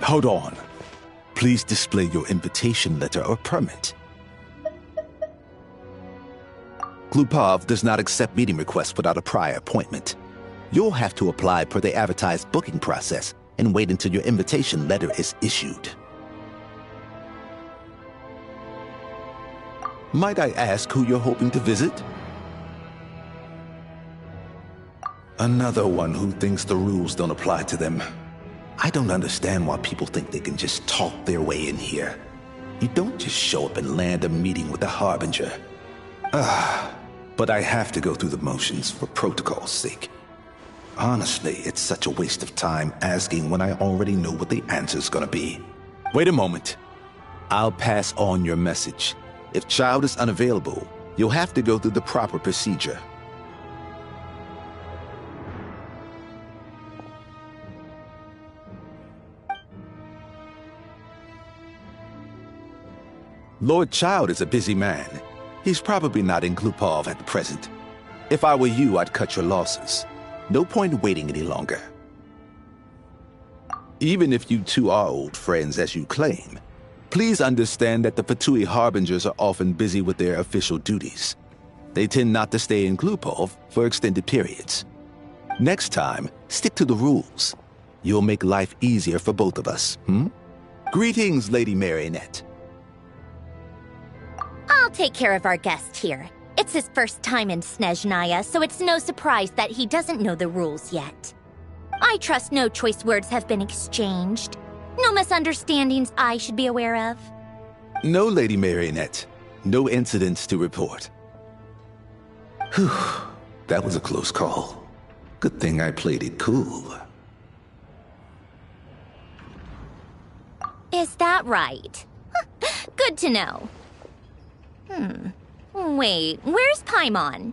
Hold on. Please display your invitation letter or permit. Glupov does not accept meeting requests without a prior appointment. You'll have to apply per the advertised booking process and wait until your invitation letter is issued. Might I ask who you're hoping to visit? Another one who thinks the rules don't apply to them. I don't understand why people think they can just talk their way in here. You don't just show up and land a meeting with the Harbinger. But I have to go through the motions for protocol's sake. Honestly, it's such a waste of time asking when I already know what the answer's gonna be. Wait a moment. I'll pass on your message. If Child is unavailable, you'll have to go through the proper procedure. Lord Child is a busy man. He's probably not in Glupov at the present. If I were you, I'd cut your losses. No point waiting any longer. Even if you two are old friends as you claim, please understand that the Fatui Harbingers are often busy with their official duties. They tend not to stay in Glupov for extended periods. Next time, stick to the rules. You'll make life easier for both of us, Greetings, Lady Marionette. I'll take care of our guest here. It's his first time in Snezhnaya, so it's no surprise that he doesn't know the rules yet. I trust no choice words have been exchanged. No misunderstandings I should be aware of. No, Lady Marionette. No incidents to report. Whew, that was a close call. Good thing I played it cool. Is that right? Good to know. Wait, where's Paimon?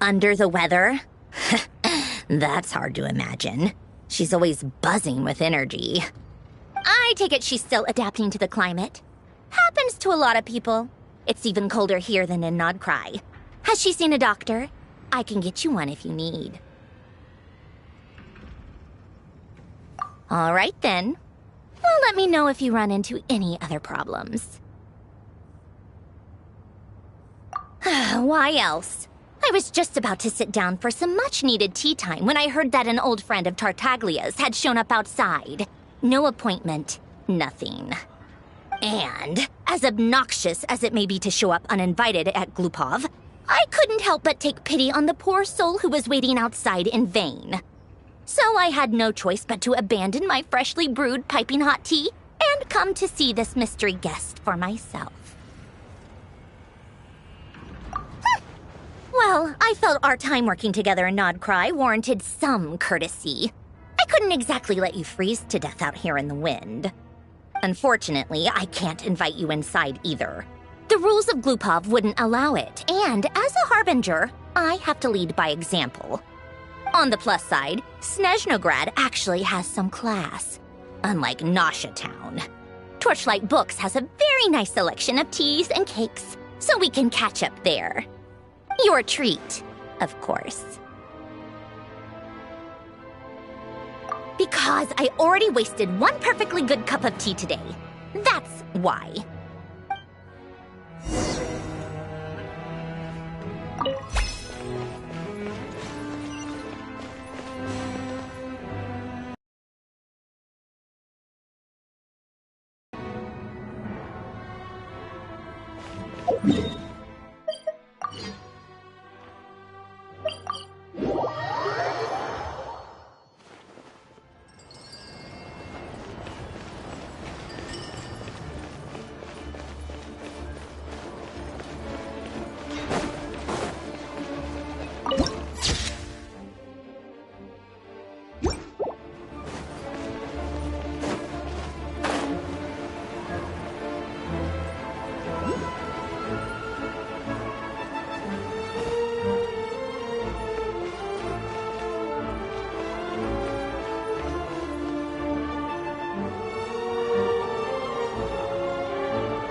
Under the weather? That's hard to imagine. She's always buzzing with energy. I take it she's still adapting to the climate. Happens to a lot of people. It's even colder here than in Nodcry. Has she seen a doctor? I can get you one if you need. All right then. Well, let me know if you run into any other problems. Why else? I was just about to sit down for some much-needed tea time when I heard that an old friend of Tartaglia's had shown up outside. No appointment, nothing. And, as obnoxious as it may be to show up uninvited at Glupov, I couldn't help but take pity on the poor soul who was waiting outside in vain. So I had no choice but to abandon my freshly brewed piping hot tea and come to see this mystery guest for myself. Well, I felt our time working together in Nodcry warranted some courtesy. I couldn't exactly let you freeze to death out here in the wind. Unfortunately, I can't invite you inside either. The rules of Glupov wouldn't allow it, and as a harbinger, I have to lead by example. On the plus side, Snezhnograd actually has some class, unlike Nasha Town. Torchlight Books has a very nice selection of teas and cakes, so we can catch up there. Your treat, of course. Because I already wasted one perfectly good cup of tea today. That's why.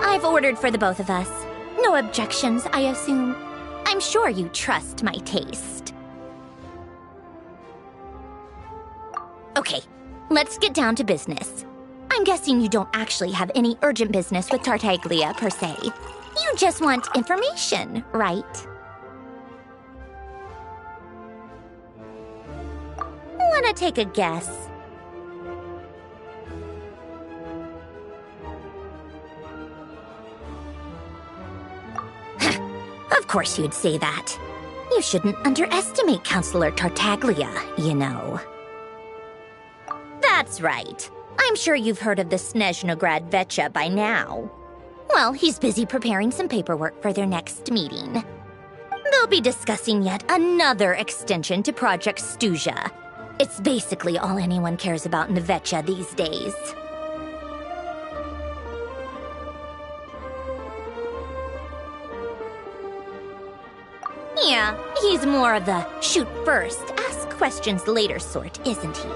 I've ordered for the both of us. No objections, I assume. I'm sure you trust my taste. Okay, let's get down to business. I'm guessing you don't actually have any urgent business with Tartaglia, per se. You just want information, right? Wanna take a guess? Of course you'd say that. You shouldn't underestimate Counselor Tartaglia, you know. That's right. I'm sure you've heard of the Snezhnograd Vecha by now. Well, he's busy preparing some paperwork for their next meeting. They'll be discussing yet another extension to Project Stuzha. It's basically all anyone cares about in the Vecha these days. Yeah, he's more of the shoot first, ask questions later sort, isn't he?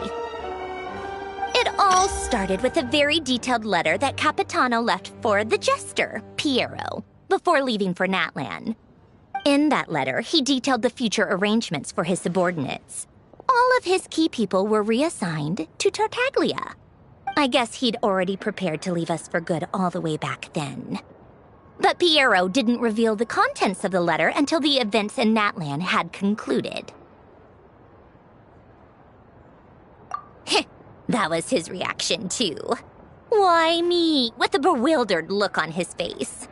It all started with a very detailed letter that Capitano left for the jester, Piero, before leaving for Natlan. In that letter, he detailed the future arrangements for his subordinates. All of his key people were reassigned to Tartaglia. I guess he'd already prepared to leave us for good all the way back then. But Piero didn't reveal the contents of the letter until the events in Natlan had concluded. That was his reaction, too. Why me? With a bewildered look on his face.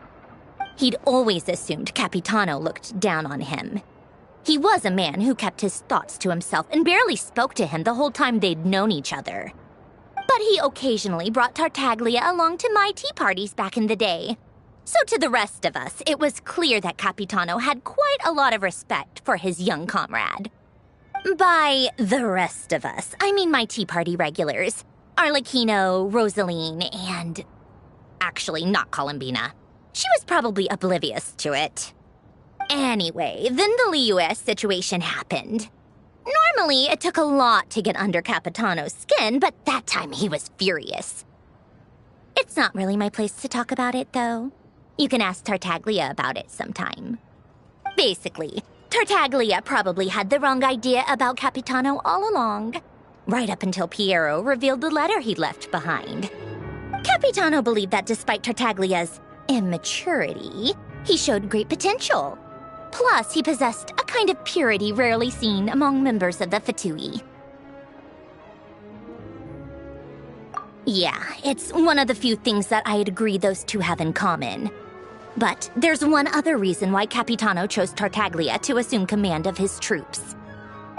He'd always assumed Capitano looked down on him. He was a man who kept his thoughts to himself and barely spoke to him the whole time they'd known each other. But he occasionally brought Tartaglia along to my tea parties back in the day. So to the rest of us, it was clear that Capitano had quite a lot of respect for his young comrade. By the rest of us, I mean my tea party regulars. Arlecchino, Rosaline, and... actually, not Columbina. She was probably oblivious to it. Anyway, then the Liues situation happened. Normally, it took a lot to get under Capitano's skin, but that time he was furious. It's not really my place to talk about it, though. You can ask Tartaglia about it sometime. Basically, Tartaglia probably had the wrong idea about Capitano all along, right up until Piero revealed the letter he'd left behind. Capitano believed that despite Tartaglia's immaturity, he showed great potential. Plus, he possessed a kind of purity rarely seen among members of the Fatui. Yeah, it's one of the few things that I'd agree those two have in common. But there's one other reason why Capitano chose Tartaglia to assume command of his troops.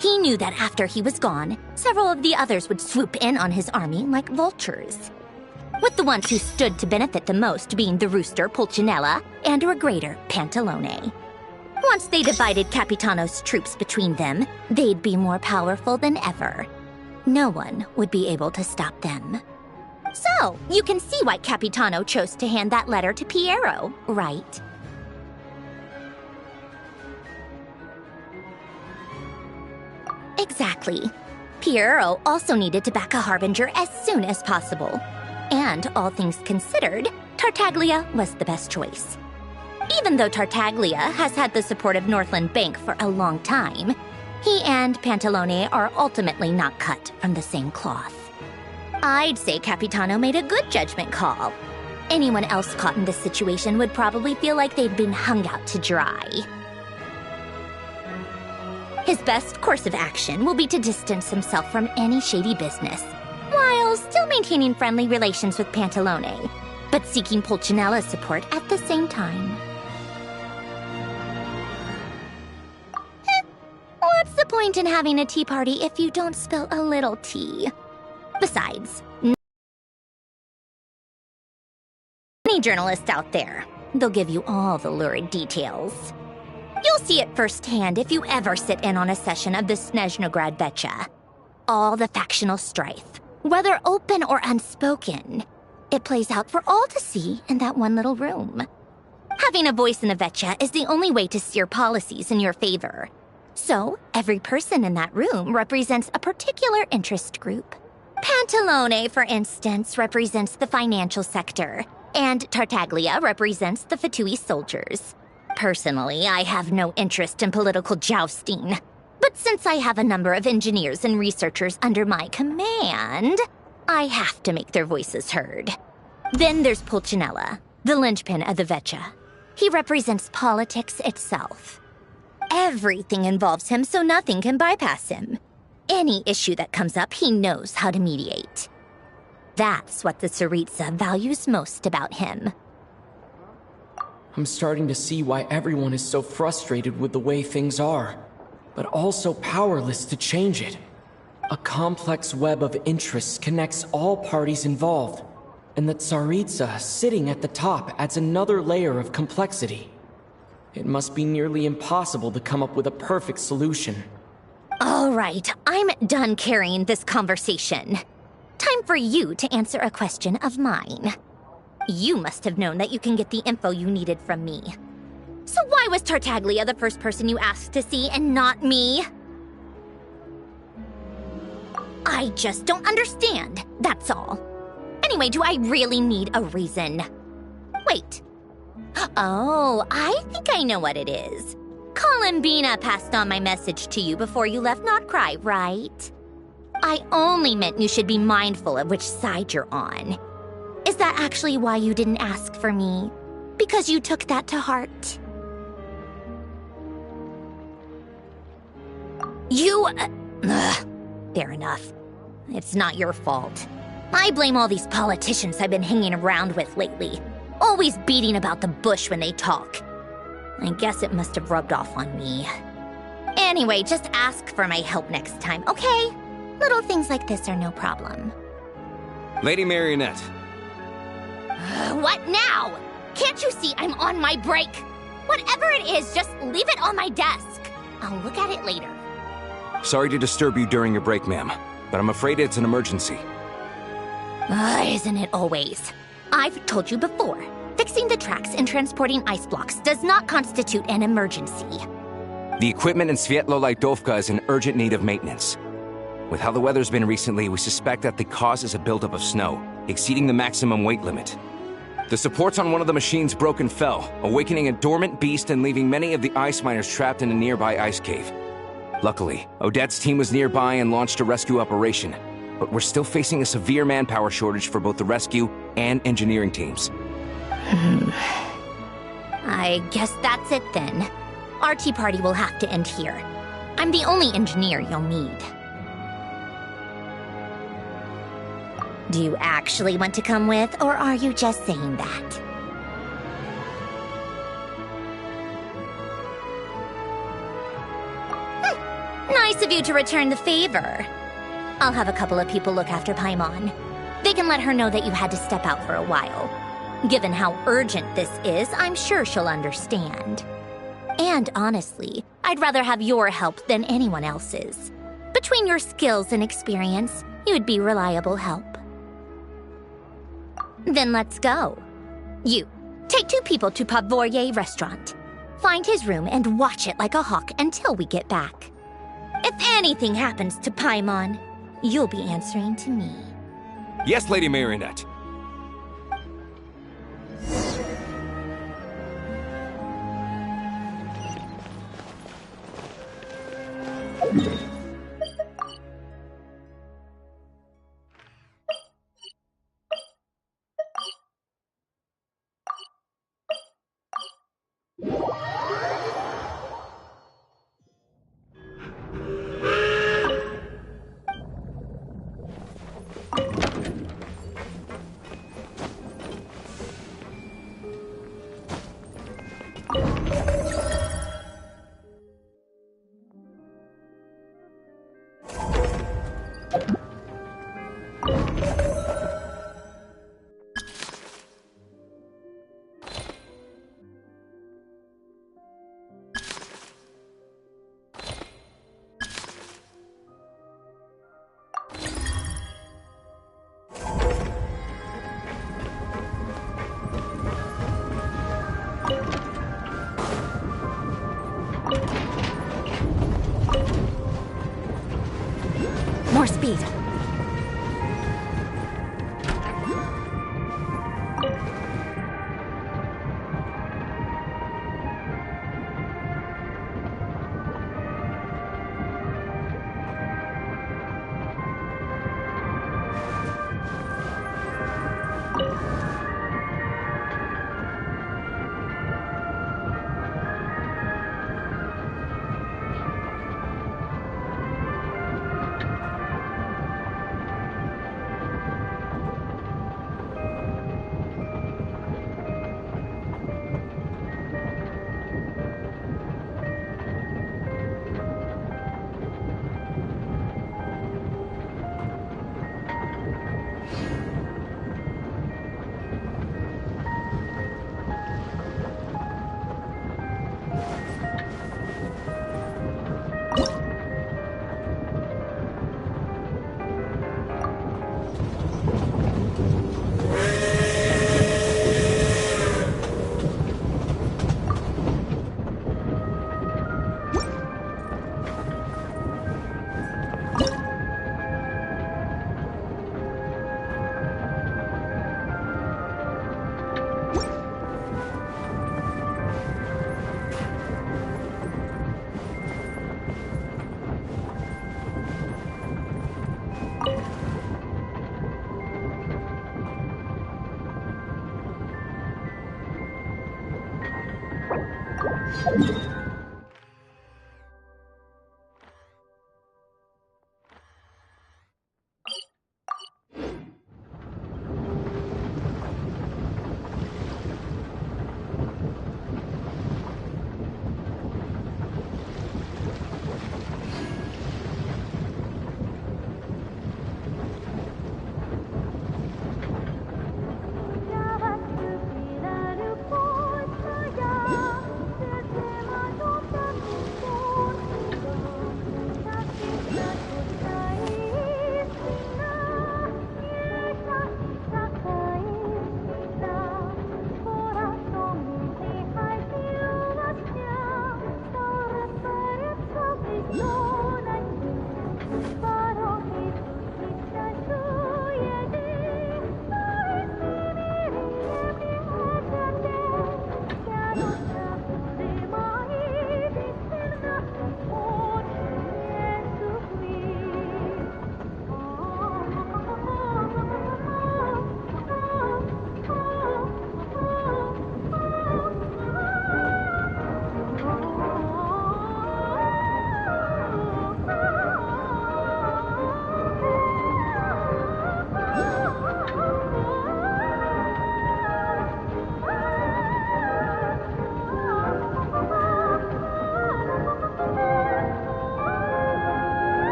He knew that after he was gone, several of the others would swoop in on his army like vultures. With the ones who stood to benefit the most being the rooster Pulcinella and Regrator Pantalone. Once they divided Capitano's troops between them, they'd be more powerful than ever. No one would be able to stop them. So, you can see why Capitano chose to hand that letter to Piero, right? Exactly. Piero also needed to back a harbinger as soon as possible. And all things considered, Tartaglia was the best choice. Even though Tartaglia has had the support of Northland Bank for a long time, he and Pantalone are ultimately not cut from the same cloth. I'd say Capitano made a good judgment call. Anyone else caught in this situation would probably feel like they'd been hung out to dry. His best course of action will be to distance himself from any shady business, while still maintaining friendly relations with Pantalone, but seeking Pulcinella's support at the same time. What's the point in having a tea party if you don't spill a little tea? Besides, any journalist out there, they'll give you all the lurid details. You'll see it firsthand if you ever sit in on a session of the Snezhnograd Vecha. All the factional strife, whether open or unspoken, it plays out for all to see in that one little room. Having a voice in the Vecha is the only way to steer policies in your favor. So, every person in that room represents a particular interest group. Pantalone, for instance, represents the financial sector, and Tartaglia represents the Fatui soldiers. Personally, I have no interest in political jousting. But since I have a number of engineers and researchers under my command, I have to make their voices heard. Then there's Pulcinella, the linchpin of the Vecha. He represents politics itself. Everything involves him, so nothing can bypass him. Any issue that comes up, he knows how to mediate. That's what the Tsaritsa values most about him. I'm starting to see why everyone is so frustrated with the way things are, but also powerless to change it. A complex web of interests connects all parties involved, and the Tsaritsa sitting at the top adds another layer of complexity. It must be nearly impossible to come up with a perfect solution. All right, I'm done carrying this conversation. Time for you to answer a question of mine. You must have known that you can get the info you needed from me. So why was Tartaglia the first person you asked to see and not me? I just don't understand, that's all. Anyway, do I really need a reason? Wait. Oh, I think I know what it is. Columbina passed on my message to you before you left Notcry, right? I only meant you should be mindful of which side you're on. Is that actually why you didn't ask for me? Because you took that to heart? Fair enough. It's not your fault. I blame all these politicians I've been hanging around with lately. Always beating about the bush when they talk. I guess it must have rubbed off on me. Anyway, just ask for my help next time, okay? Little things like this are no problem. Lady Marionette. What now? Can't you see I'm on my break? Whatever it is, just leave it on my desk. I'll look at it later. Sorry to disturb you during your break, ma'am, but I'm afraid it's an emergency. Isn't it always? I've told you before, fixing the tracks and transporting ice blocks does not constitute an emergency. The equipment in Svietlo-Lidovka is in urgent need of maintenance. With how the weather's been recently, we suspect that the cause is a buildup of snow, exceeding the maximum weight limit. The supports on one of the machines broke and fell, awakening a dormant beast and leaving many of the ice miners trapped in a nearby ice cave. Luckily, Odette's team was nearby and launched a rescue operation, but we're still facing a severe manpower shortage for both the rescue and engineering teams. I guess that's it then. Our tea party will have to end here. I'm the only engineer you'll need. Do you actually want to come with, or are you just saying that? Nice of you to return the favor. I'll have a couple of people look after Paimon. They can let her know that you had to step out for a while. Given how urgent this is, I'm sure she'll understand. And honestly, I'd rather have your help than anyone else's. Between your skills and experience, you'd be reliable help. Then let's go. You, take 2 people to Pavoyer restaurant. Find his room and watch it like a hawk until we get back. If anything happens to Paimon, you'll be answering to me. Yes, Lady Marionette. More speed.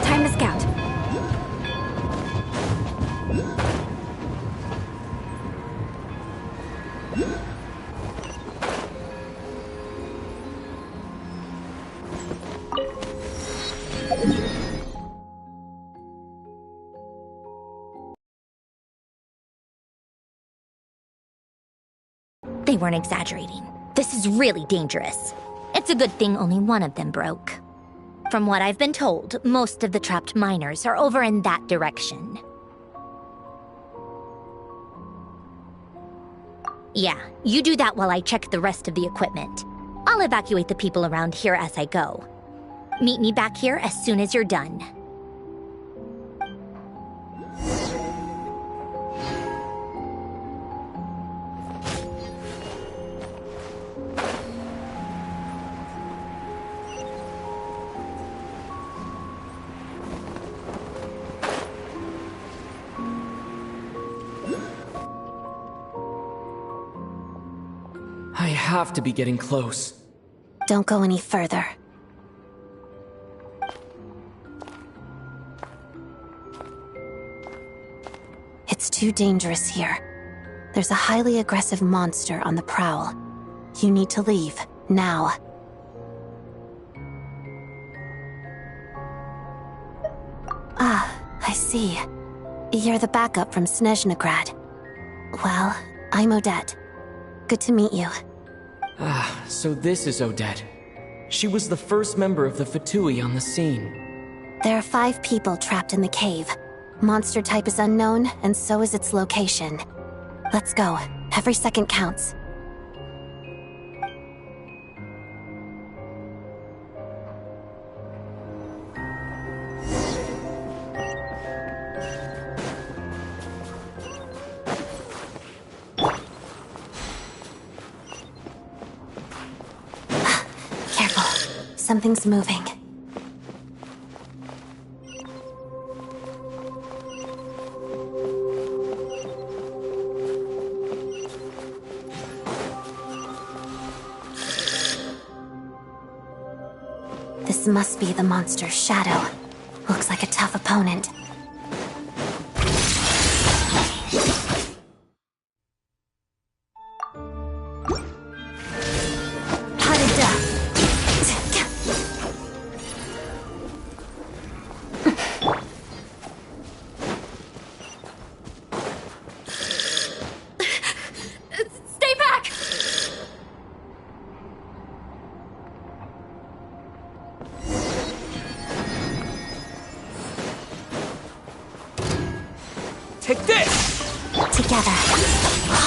Time to scout. They weren't exaggerating. This is really dangerous. It's a good thing only one of them broke. From what I've been told, most of the trapped miners are over in that direction. Yeah, you do that while I check the rest of the equipment. I'll evacuate the people around here as I go. Meet me back here as soon as you're done. I have to be getting close. Don't go any further. It's too dangerous here. There's a highly aggressive monster on the prowl. You need to leave, now. Ah, I see. You're the backup from Snezhnograd. Well, I'm Odette. Good to meet you. Ah, so this is Odette. She was the first member of the Fatui on the scene. There are 5 people trapped in the cave. Monster type is unknown, and so is its location. Let's go. Every second counts. Careful. Something's moving. This must be the monster's shadow. Looks like a tough opponent. Stay back! Take this! Together.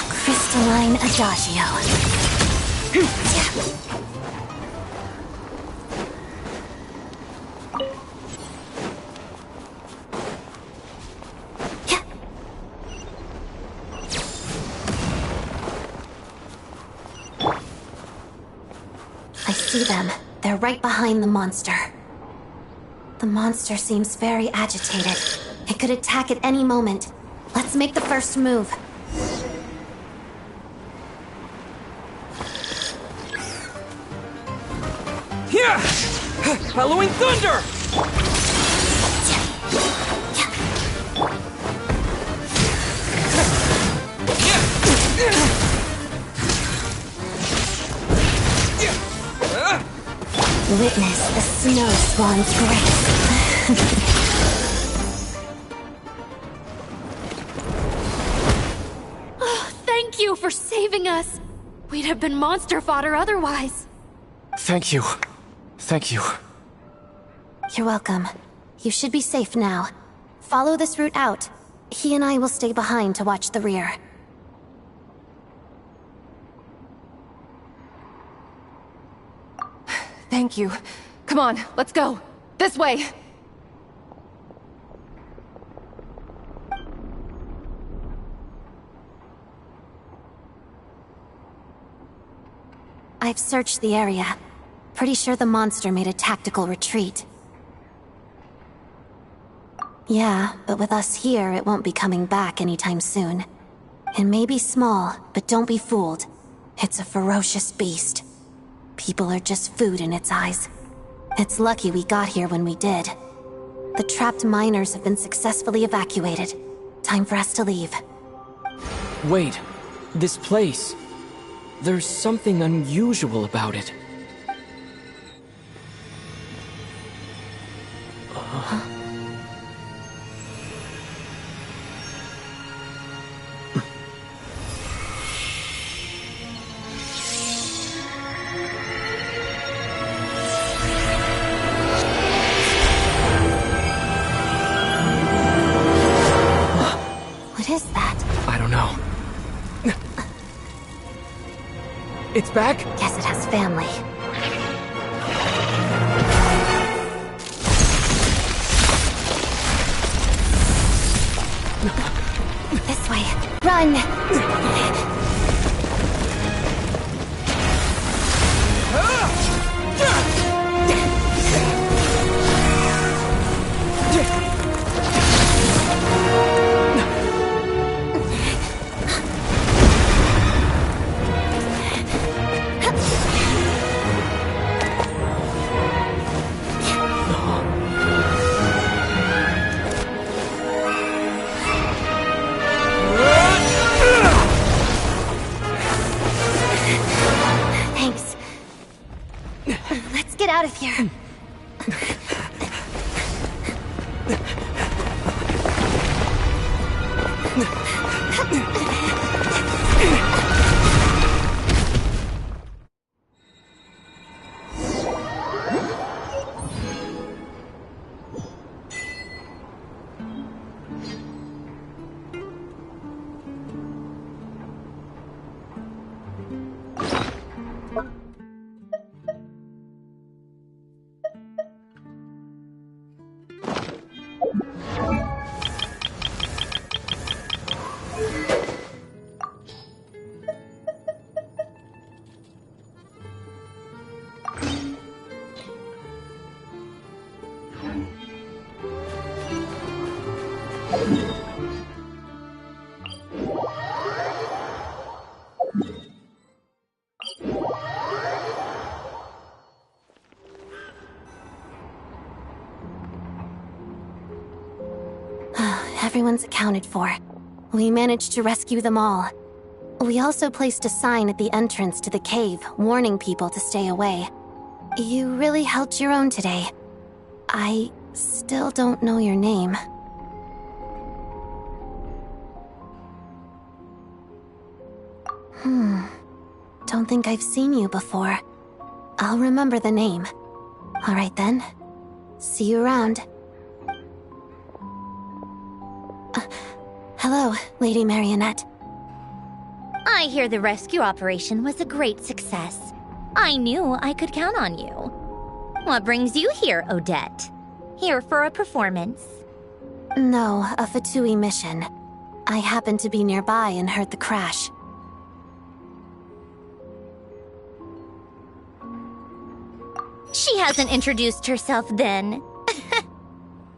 Crystalline Adagio. I see them. They're right behind the monster. The monster seems very agitated. It could attack at any moment. Let's make the first move. Here! Halloween Thunder! Witness the snow swan's grace. Thank you for saving us. We'd have been monster fodder otherwise. Thank you. Thank you. You're welcome. You should be safe now. Follow this route out. He and I will stay behind to watch the rear. Thank you. Come on, let's go. This way. I've searched the area. Pretty sure the monster made a tactical retreat. Yeah, but with us here, it won't be coming back anytime soon. It may be small, but don't be fooled. It's a ferocious beast. People are just food in its eyes. It's lucky we got here when we did. The trapped miners have been successfully evacuated. Time for us to leave. Wait, this place. There's something unusual about it. What is that? I don't know. It's back? Guess it has family. This way. Run! Thanks. Let's get out of here. Everyone's accounted for. We managed to rescue them all. We also placed a sign at the entrance to the cave, warning people to stay away. You really helped your own today. I still don't know your name. Don't think I've seen you before. I'll remember the name. All right then. See you around. Hello, Lady Marionette. I hear the rescue operation was a great success. I knew I could count on you. What brings you here, Odette? Here for a performance? No, a Fatui mission. I happened to be nearby and heard the crash. She hasn't introduced herself then.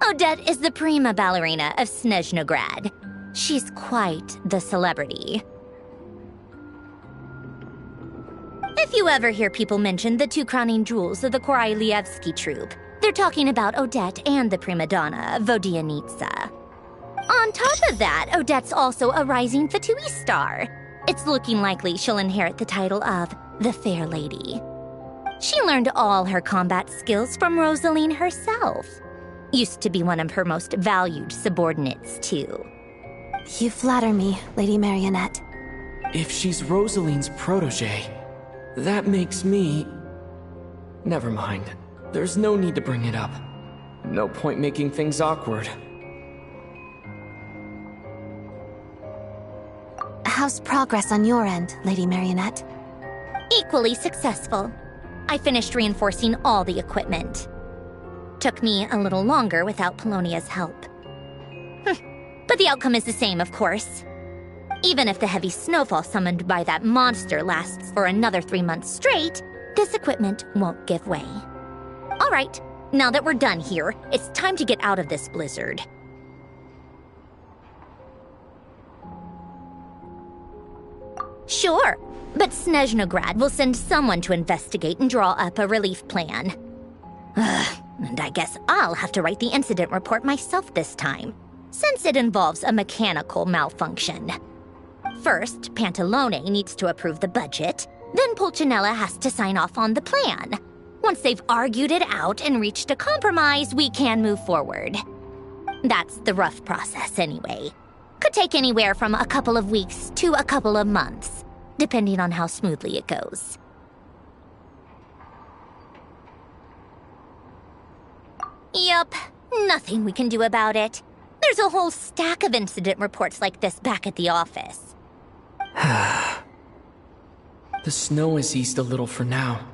Odette is the prima ballerina of Snezhnograd. She's quite the celebrity. If If you ever hear people mention the two crowning jewels of the Korailievsky troupe, they're talking about Odette and the prima donna, Vodianitsa. On top of that, Odette's also a rising Fatui star. It's looking likely she'll inherit the title of the Fair Lady. She learned all her combat skills from Rosaline herself. Used to be one of her most valued subordinates, too. You flatter me, Lady Marionette. If she's Rosaline's protege, that makes me... Never mind. There's no need to bring it up. No point making things awkward. How's progress on your end, Lady Marionette? Equally successful. I finished reinforcing all the equipment. Took me a little longer without Polonia's help. But the outcome is the same, of course. Even if the heavy snowfall summoned by that monster lasts for another 3 months straight, this equipment won't give way. All right, now that we're done here, it's time to get out of this blizzard. Sure, but Snezhnograd will send someone to investigate and draw up a relief plan. And I guess I'll have to write the incident report myself this time, since it involves a mechanical malfunction. First, Pantalone needs to approve the budget, then Pulcinella has to sign off on the plan. Once they've argued it out and reached a compromise, we can move forward. That's the rough process anyway. Could take anywhere from a couple of weeks to a couple of months, depending on how smoothly it goes. Yup, nothing we can do about it. There's a whole stack of incident reports like this back at the office. The snow has eased a little for now,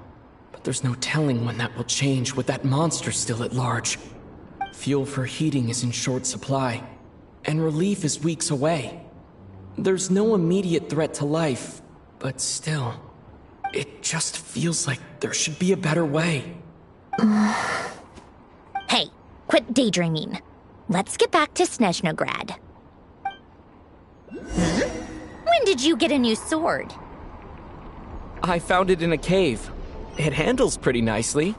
but there's no telling when that will change with that monster still at large. Fuel for heating is in short supply, and relief is weeks away. There's no immediate threat to life, but still, it just feels like there should be a better way. Hey, quit daydreaming. Let's get back to Snezhnograd. When did you get a new sword? I found it in a cave. It handles pretty nicely.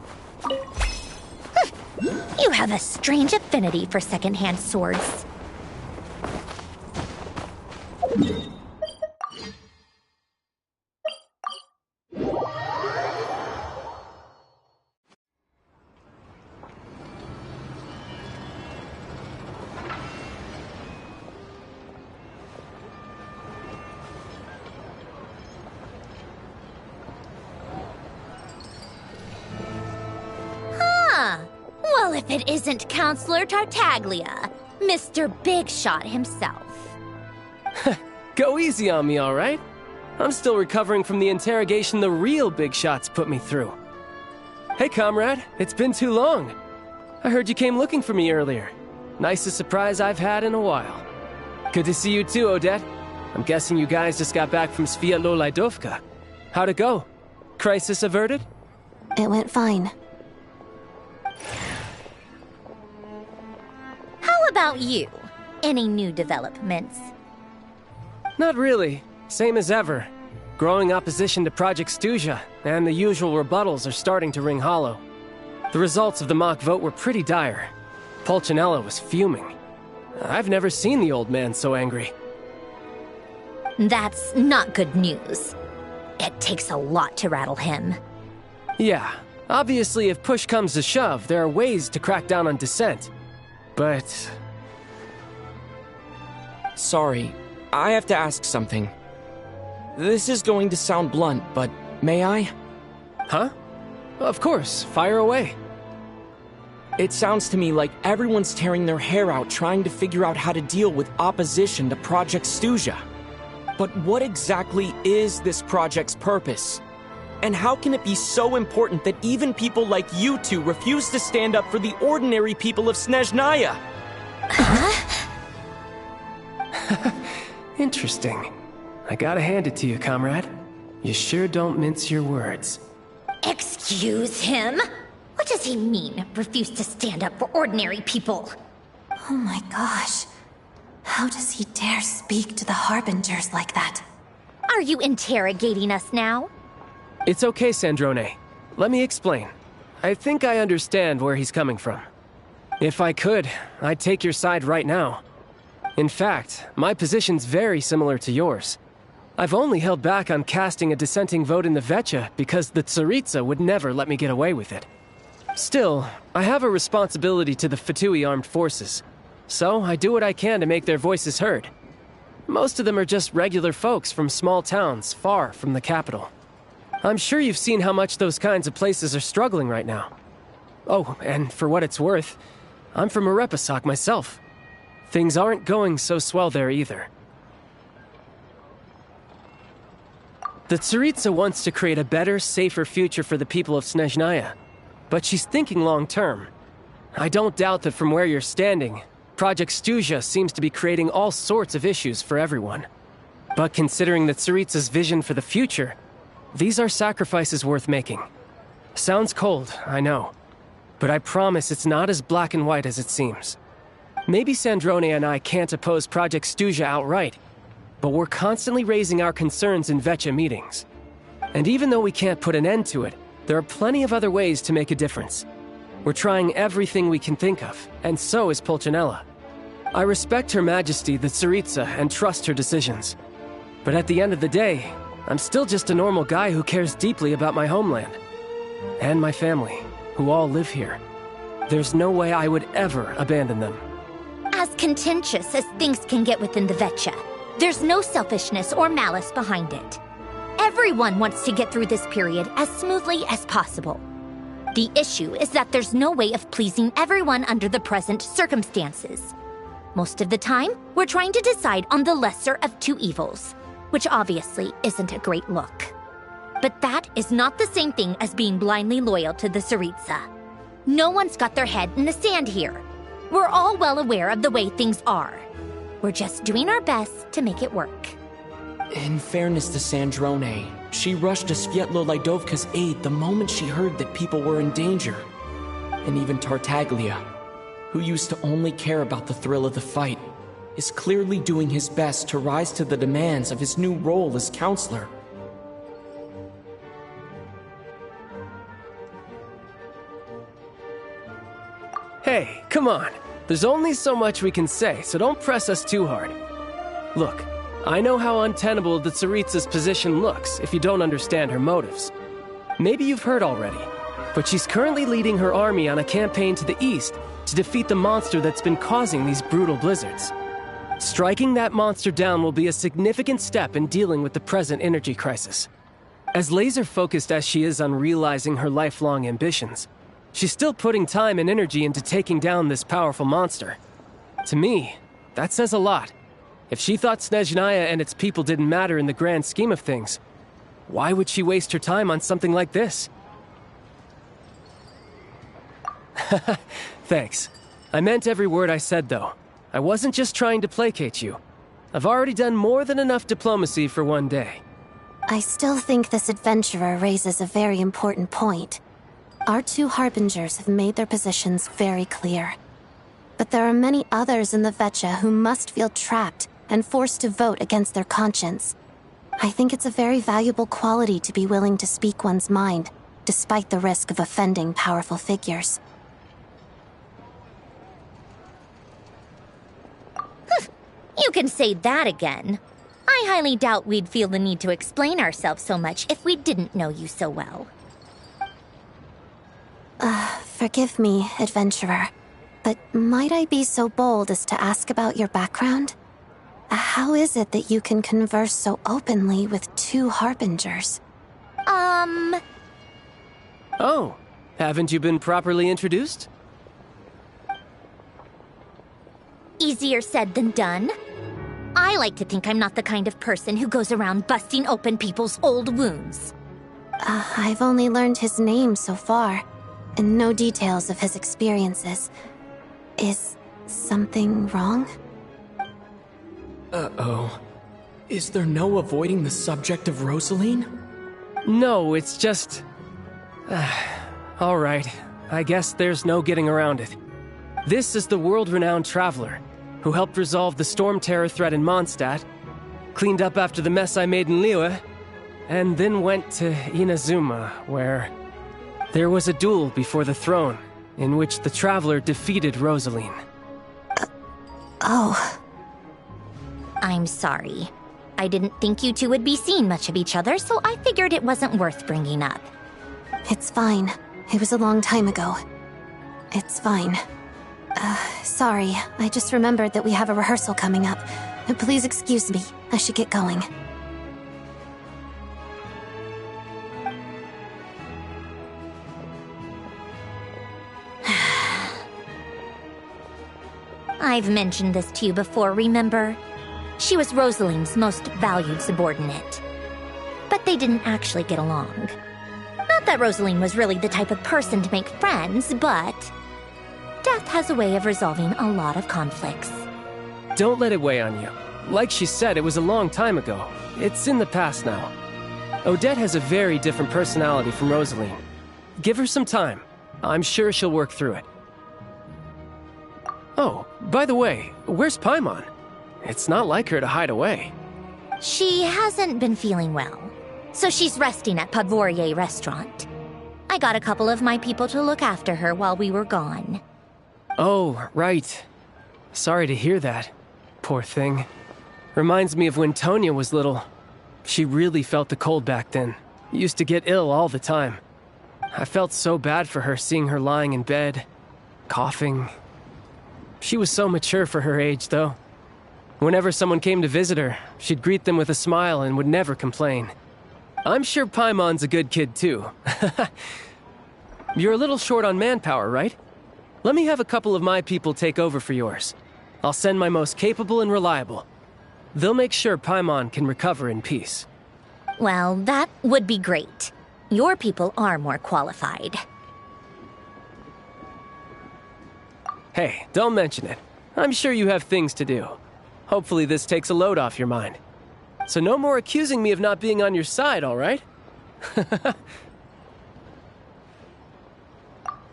You have a strange affinity for second-hand swords. Well, if it isn't Counselor Tartaglia, Mr. Big Shot himself. Go easy on me, all right? I'm still recovering from the interrogation the real Big Shots put me through. Hey, comrade, it's been too long. I heard you came looking for me earlier. Nicest surprise I've had in a while. Good to see you too, Odette. I'm guessing you guys just got back from Sviatlo-Laidovka. How'd it go? Crisis averted? It went fine. How about you? Any new developments? Not really. Same as ever. Growing opposition to Project Stuja, and the usual rebuttals are starting to ring hollow. The results of the mock vote were pretty dire. Pulcinella was fuming. I've never seen the old man so angry. That's not good news. It takes a lot to rattle him. Yeah, obviously if push comes to shove, there are ways to crack down on dissent. But... Sorry, I have to ask something. This is going to sound blunt, but may I? Huh? Of course, fire away. It sounds to me like everyone's tearing their hair out trying to figure out how to deal with opposition to Project Stuja. But what exactly is this project's purpose? And how can it be so important that even people like you two refuse to stand up for the ordinary people of Snezhnaya? Interesting. I gotta hand it to you, comrade. You sure don't mince your words. Excuse him? What does he mean, refuse to stand up for ordinary people? Oh my gosh. How does he dare speak to the Harbingers like that? Are you interrogating us now? It's okay, Sandrone. Let me explain. I think I understand where he's coming from. If I could, I'd take your side right now. In fact, my position's very similar to yours. I've only held back on casting a dissenting vote in the Vetcha because the Tsaritsa would never let me get away with it. Still, I have a responsibility to the Fatui armed forces, so I do what I can to make their voices heard. Most of them are just regular folks from small towns far from the capital. I'm sure you've seen how much those kinds of places are struggling right now. Oh, and for what it's worth, I'm from Arepasak myself. Things aren't going so swell there either. The Tsaritsa wants to create a better, safer future for the people of Snezhnaya, but she's thinking long-term. I don't doubt that from where you're standing, Project Stuzha seems to be creating all sorts of issues for everyone. But considering the Tsaritsa's vision for the future, these are sacrifices worth making. Sounds cold, I know, but I promise it's not as black and white as it seems. Maybe Sandrone and I can't oppose Project Stuzha outright, but we're constantly raising our concerns in Vetcha meetings. And even though we can't put an end to it, there are plenty of other ways to make a difference. We're trying everything we can think of, and so is Pulcinella. I respect Her Majesty, the Tsaritsa, and trust her decisions. But at the end of the day, I'm still just a normal guy who cares deeply about my homeland. And my family, who all live here. There's no way I would ever abandon them. As contentious as things can get within the Vetcha, there's no selfishness or malice behind it. Everyone wants to get through this period as smoothly as possible. The issue is that there's no way of pleasing everyone under the present circumstances. Most of the time, we're trying to decide on the lesser of two evils, which obviously isn't a great look. But that is not the same thing as being blindly loyal to the Tsaritsa. No one's got their head in the sand here. We're all well aware of the way things are. We're just doing our best to make it work. In fairness to Sandrone, she rushed to Svietlo Lidovka's aid the moment she heard that people were in danger. And even Tartaglia, who used to only care about the thrill of the fight, is clearly doing his best to rise to the demands of his new role as counselor. Hey, come on. There's only so much we can say, so don't press us too hard. Look, I know how untenable the Tsaritsa's position looks if you don't understand her motives. Maybe you've heard already, but she's currently leading her army on a campaign to the east to defeat the monster that's been causing these brutal blizzards. Striking that monster down will be a significant step in dealing with the present energy crisis. As laser-focused as she is on realizing her lifelong ambitions, she's still putting time and energy into taking down this powerful monster. To me, that says a lot. If she thought Snezhnaya and its people didn't matter in the grand scheme of things, why would she waste her time on something like this? Thanks. I meant every word I said, though. I wasn't just trying to placate you. I've already done more than enough diplomacy for one day. I still think this adventurer raises a very important point. Our two harbingers have made their positions very clear. But there are many others in the Vetcha who must feel trapped and forced to vote against their conscience. I think it's a very valuable quality to be willing to speak one's mind, despite the risk of offending powerful figures. You can say that again. I highly doubt we'd feel the need to explain ourselves so much if we didn't know you so well. Forgive me, adventurer, but might I be so bold as to ask about your background? How is it that you can converse so openly with two harbingers? Oh, haven't you been properly introduced? Easier said than done. I like to think I'm not the kind of person who goes around busting open people's old wounds. I've only learned his name so far, and no details of his experiences. Is something wrong? Uh-oh. Is there no avoiding the subject of Rosaline? No, it's just... all right. I guess there's no getting around it. This is the world-renowned traveler, who helped resolve the storm terror threat in Mondstadt, cleaned up after the mess I made in Liyue, and then went to Inazuma, where there was a duel before the throne, in which the Traveler defeated Rosaline. Oh. I'm sorry. I didn't think you two would be seeing much of each other, so I figured it wasn't worth bringing up. It's fine. It was a long time ago. It's fine. Sorry. I just remembered that we have a rehearsal coming up. Please excuse me. I should get going. I've mentioned this to you before, remember? She was Rosaline's most valued subordinate. But they didn't actually get along. Not that Rosaline was really the type of person to make friends, but death has a way of resolving a lot of conflicts. Don't let it weigh on you. Like she said, it was a long time ago. It's in the past now. Odette has a very different personality from Rosaline. Give her some time. I'm sure she'll work through it. Oh, by the way, where's Paimon? It's not like her to hide away. She hasn't been feeling well, so she's resting at Podvorier Restaurant. I got a couple of my people to look after her while we were gone. Oh, right. Sorry to hear that. Poor thing. Reminds me of when Tonya was little. She really felt the cold back then. Used to get ill all the time. I felt so bad for her seeing her lying in bed, coughing. She was so mature for her age, though. Whenever someone came to visit her, she'd greet them with a smile and would never complain. I'm sure Paimon's a good kid, too. You're a little short on manpower, right? Let me have a couple of my people take over for yours. I'll send my most capable and reliable. They'll make sure Paimon can recover in peace. Well, that would be great. Your people are more qualified. Hey, don't mention it. I'm sure you have things to do. Hopefully this takes a load off your mind. So no more accusing me of not being on your side, all right?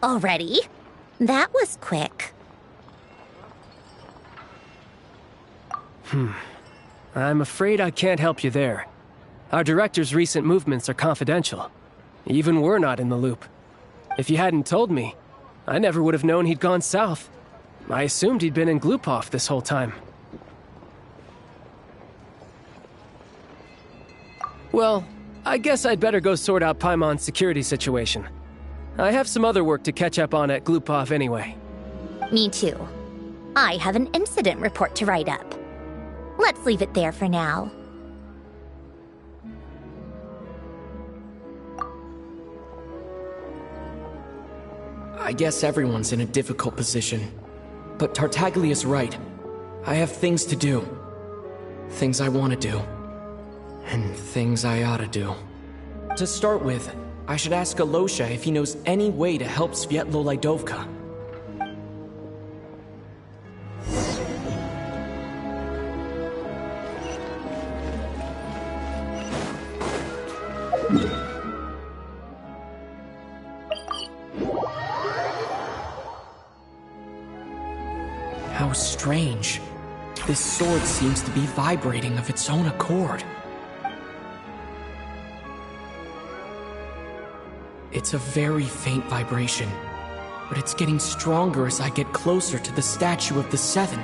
Already? That was quick. I'm afraid I can't help you there. Our director's recent movements are confidential. Even we're not in the loop. If you hadn't told me, I never would have known he'd gone south. I assumed he'd been in Glupov this whole time. Well, I guess I'd better go sort out Paimon's security situation. I have some other work to catch up on at Glupov anyway. Me too. I have an incident report to write up. Let's leave it there for now. I guess everyone's in a difficult position. But Tartaglia's right. I have things to do. Things I want to do. And things I ought to do. To start with, I should ask Alosha if he knows any way to help Svietlo Lydovka. How strange. This sword seems to be vibrating of its own accord. It's a very faint vibration, but it's getting stronger as I get closer to the statue of the Seven.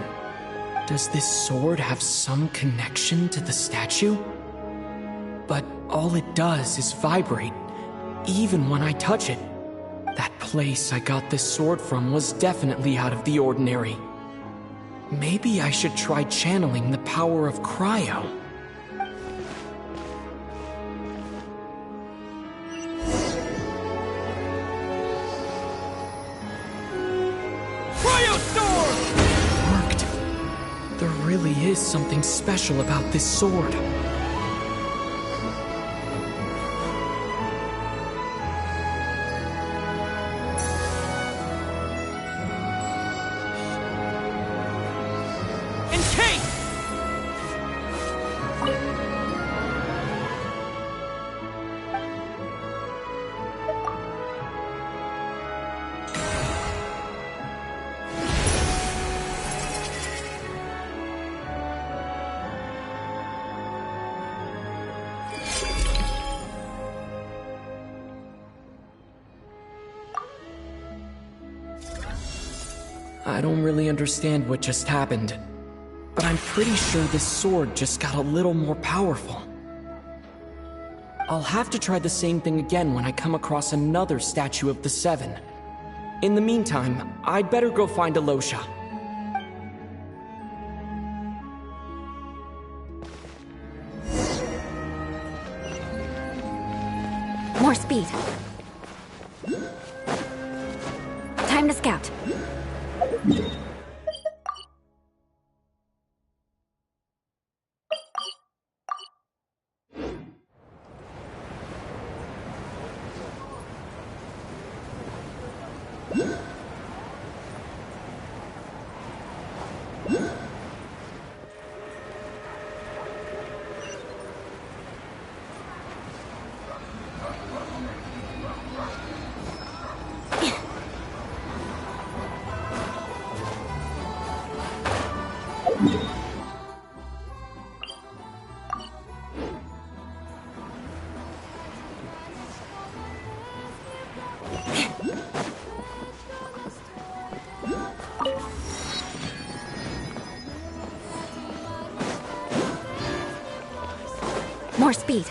Does this sword have some connection to the statue? But all it does is vibrate, even when I touch it. That place I got this sword from was definitely out of the ordinary. Maybe I should try channeling the power of Cryo. Worked. There really is something special about this sword. I don't really understand what just happened, but I'm pretty sure this sword just got a little more powerful. I'll have to try the same thing again when I come across another statue of the Seven. In the meantime, I'd better go find Alosha. More speed. Time to scout. More speed.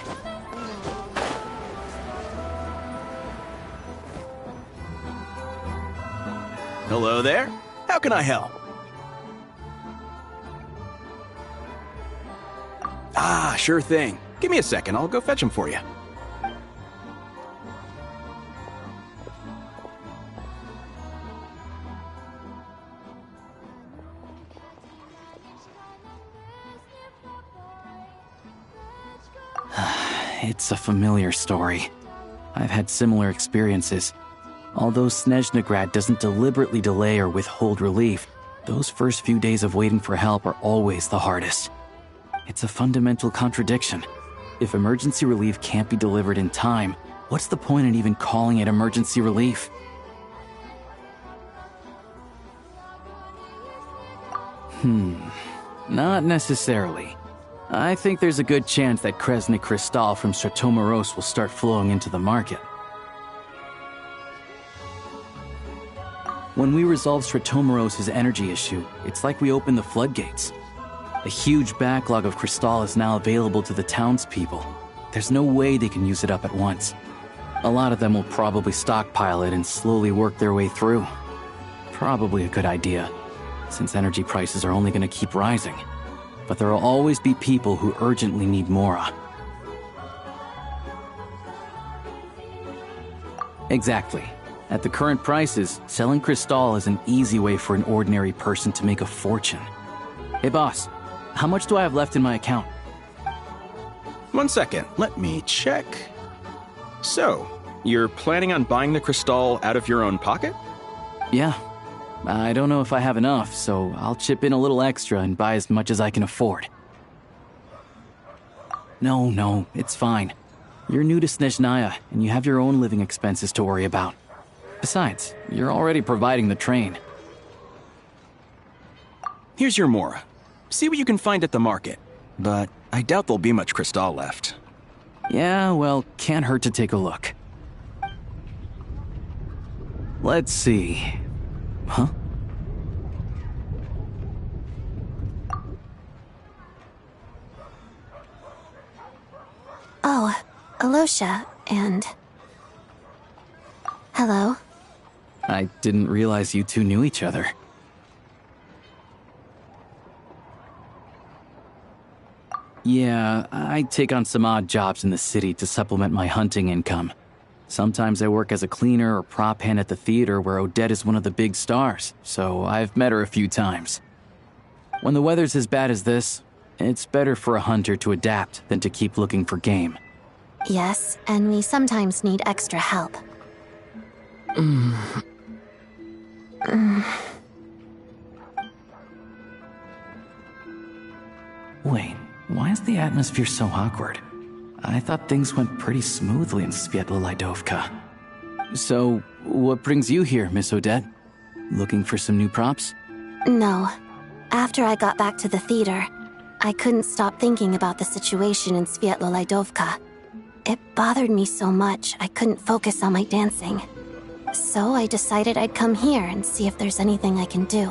Hello there. How can I help? Ah, sure thing. Give me a second. I'll go fetch him for you. It's a familiar story. I've had similar experiences. Although Snezhnegrad doesn't deliberately delay or withhold relief, those first few days of waiting for help are always the hardest. It's a fundamental contradiction. If emergency relief can't be delivered in time, what's the point in even calling it emergency relief? Not necessarily. I think there's a good chance that Kresny Crystal from Stratomaros will start flowing into the market. When we resolve Stratomaros' energy issue, it's like we open the floodgates. A huge backlog of Crystal is now available to the townspeople. There's no way they can use it up at once. A lot of them will probably stockpile it and slowly work their way through. Probably a good idea, since energy prices are only going to keep rising. But there will always be people who urgently need Mora. Exactly. At the current prices, selling Crystal is an easy way for an ordinary person to make a fortune. Hey boss, how much do I have left in my account? 1 second, let me check. So, you're planning on buying the Crystal out of your own pocket? Yeah. I don't know if I have enough, so I'll chip in a little extra and buy as much as I can afford. No, it's fine. You're new to Snezhnaya, and you have your own living expenses to worry about. Besides, you're already providing the train. Here's your Mora. See what you can find at the market, but I doubt there'll be much Crystal left. Yeah, well, can't hurt to take a look. Let's see. Huh? Oh, Alosha, and... Hello. I didn't realize you two knew each other. Yeah, I take on some odd jobs in the city to supplement my hunting income. Sometimes I work as a cleaner or prop hand at the theater where Odette is one of the big stars, so I've met her a few times. When the weather's as bad as this, it's better for a hunter to adapt than to keep looking for game. Yes, and we sometimes need extra help. Wait, why is the atmosphere so awkward? I thought things went pretty smoothly in Svietlo-Lidovka. So, what brings you here, Miss Odette? Looking for some new props? No. After I got back to the theater, I couldn't stop thinking about the situation in Svietlo-Lidovka. It bothered me so much I couldn't focus on my dancing. So I decided I'd come here and see if there's anything I can do.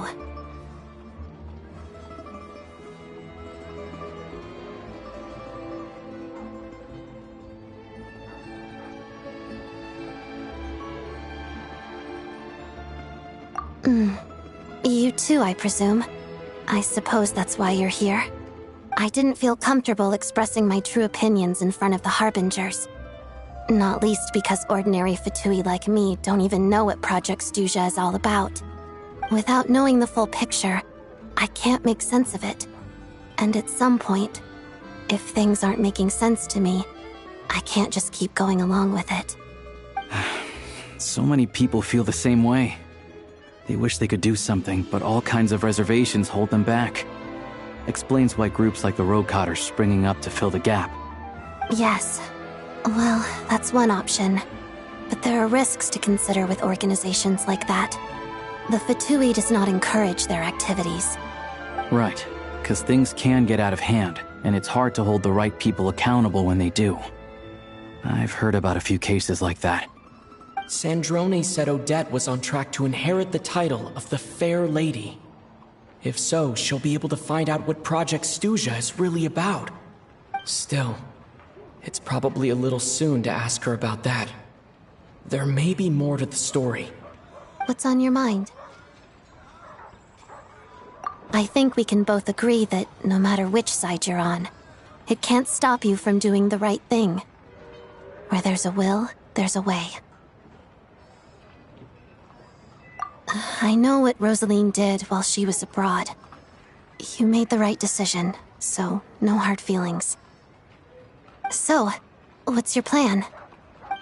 You too, I presume. I suppose that's why you're here. I didn't feel comfortable expressing my true opinions in front of the Harbingers. Not least because ordinary Fatui like me don't even know what Project Stuja is all about. Without knowing the full picture, I can't make sense of it. And at some point, if things aren't making sense to me, I can't just keep going along with it. So many people feel the same way. They wish they could do something, but all kinds of reservations hold them back. Explains why groups like the Roadcott are springing up to fill the gap. Yes. Well, that's one option. But there are risks to consider with organizations like that. The Fatui does not encourage their activities. Right, because things can get out of hand, and it's hard to hold the right people accountable when they do. I've heard about a few cases like that. Sandrone said Odette was on track to inherit the title of the Fair Lady. If so, she'll be able to find out what Project Stuja is really about. Still, it's probably a little soon to ask her about that. There may be more to the story. What's on your mind? I think we can both agree that no matter which side you're on, it can't stop you from doing the right thing. Where there's a will, there's a way. I know what Rosaline did while she was abroad. You made the right decision, so no hard feelings. So, what's your plan?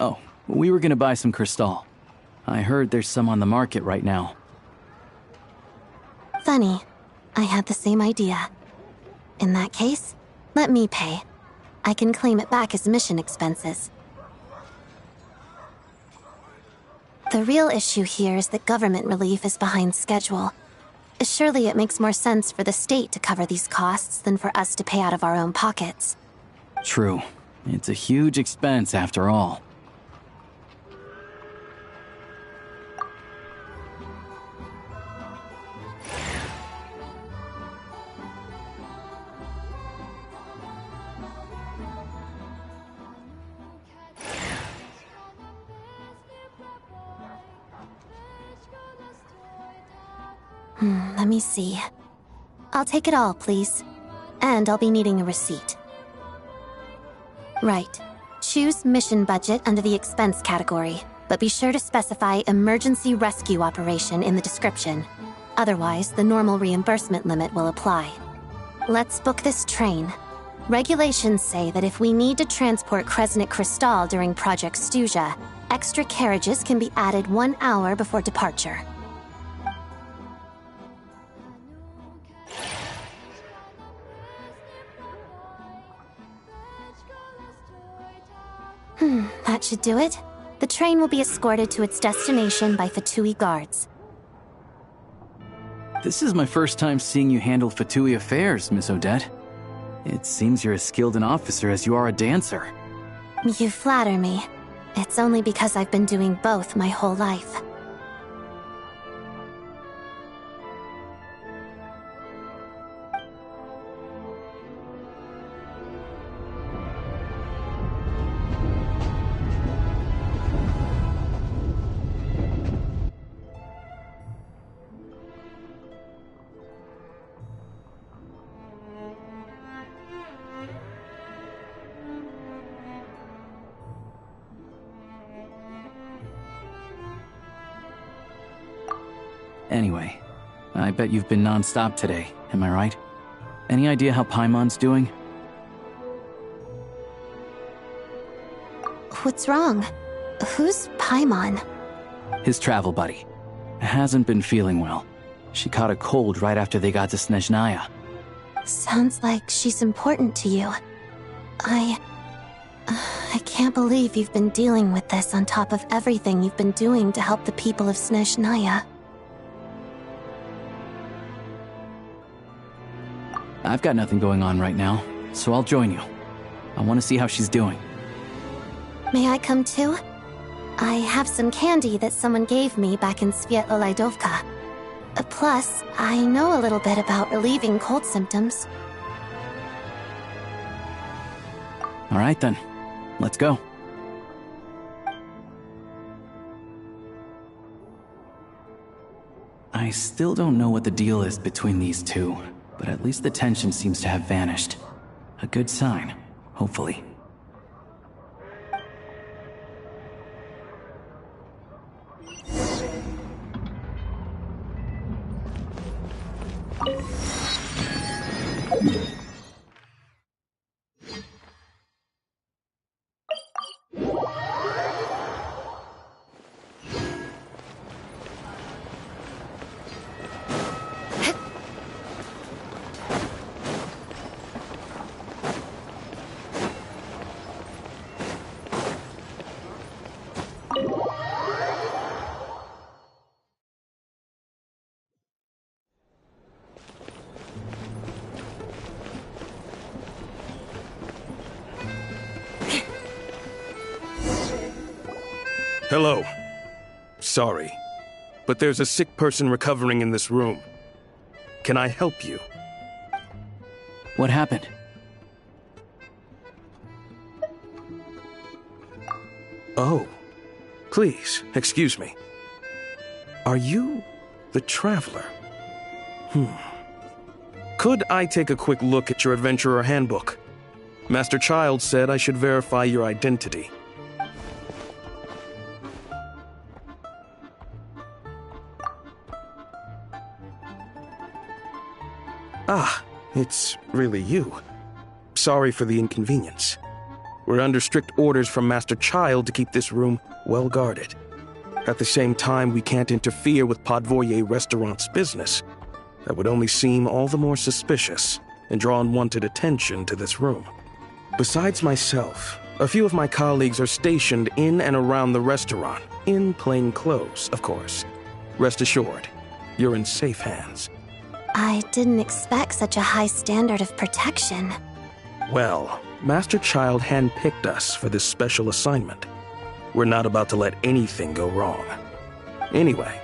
Oh, we were gonna buy some Crystal. I heard there's some on the market right now. Funny. I had the same idea. In that case, let me pay. I can claim it back as mission expenses. The real issue here is that government relief is behind schedule. Surely it makes more sense for the state to cover these costs than for us to pay out of our own pockets. True. It's a huge expense after all. Let me see. I'll take it all, please. And I'll be needing a receipt. Right. Choose mission budget under the expense category, but be sure to specify emergency rescue operation in the description. Otherwise, the normal reimbursement limit will apply. Let's book this train. Regulations say that if we need to transport Kresnik Crystal during Project Stuja, extra carriages can be added 1 hour before departure. That should do it. The train will be escorted to its destination by Fatui guards. This is my first time seeing you handle Fatui affairs, Miss Odette. It seems you're as skilled an officer as you are a dancer. You flatter me. It's only because I've been doing both my whole life. Anyway, I bet you've been non-stop today, am I right? Any idea how Paimon's doing? What's wrong? Who's Paimon? His travel buddy. Hasn't been feeling well. She caught a cold right after they got to Snezhnaya. Sounds like she's important to you. I can't believe you've been dealing with this on top of everything you've been doing to help the people of Snezhnaya. I've got nothing going on right now, so I'll join you. I want to see how she's doing. May I come too? I have some candy that someone gave me back in Svietlo-Laidovka. Plus, I know a little bit about relieving cold symptoms. All right then, let's go. I still don't know what the deal is between these two, but at least the tension seems to have vanished. A good sign, hopefully. Hello. Sorry, but there's a sick person recovering in this room. Can I help you? What happened? Oh, please, excuse me. Are you the Traveler? Could I take a quick look at your Adventurer Handbook? Master Child said I should verify your identity. Ah, it's really you. Sorry for the inconvenience. We're under strict orders from Master Child to keep this room well guarded. At the same time, we can't interfere with Podvoye Restaurant's business. That would only seem all the more suspicious and draw unwanted attention to this room. Besides myself, a few of my colleagues are stationed in and around the restaurant, in plain clothes, of course. Rest assured, you're in safe hands. I didn't expect such a high standard of protection. Well, Master Child handpicked us for this special assignment. We're not about to let anything go wrong. Anyway,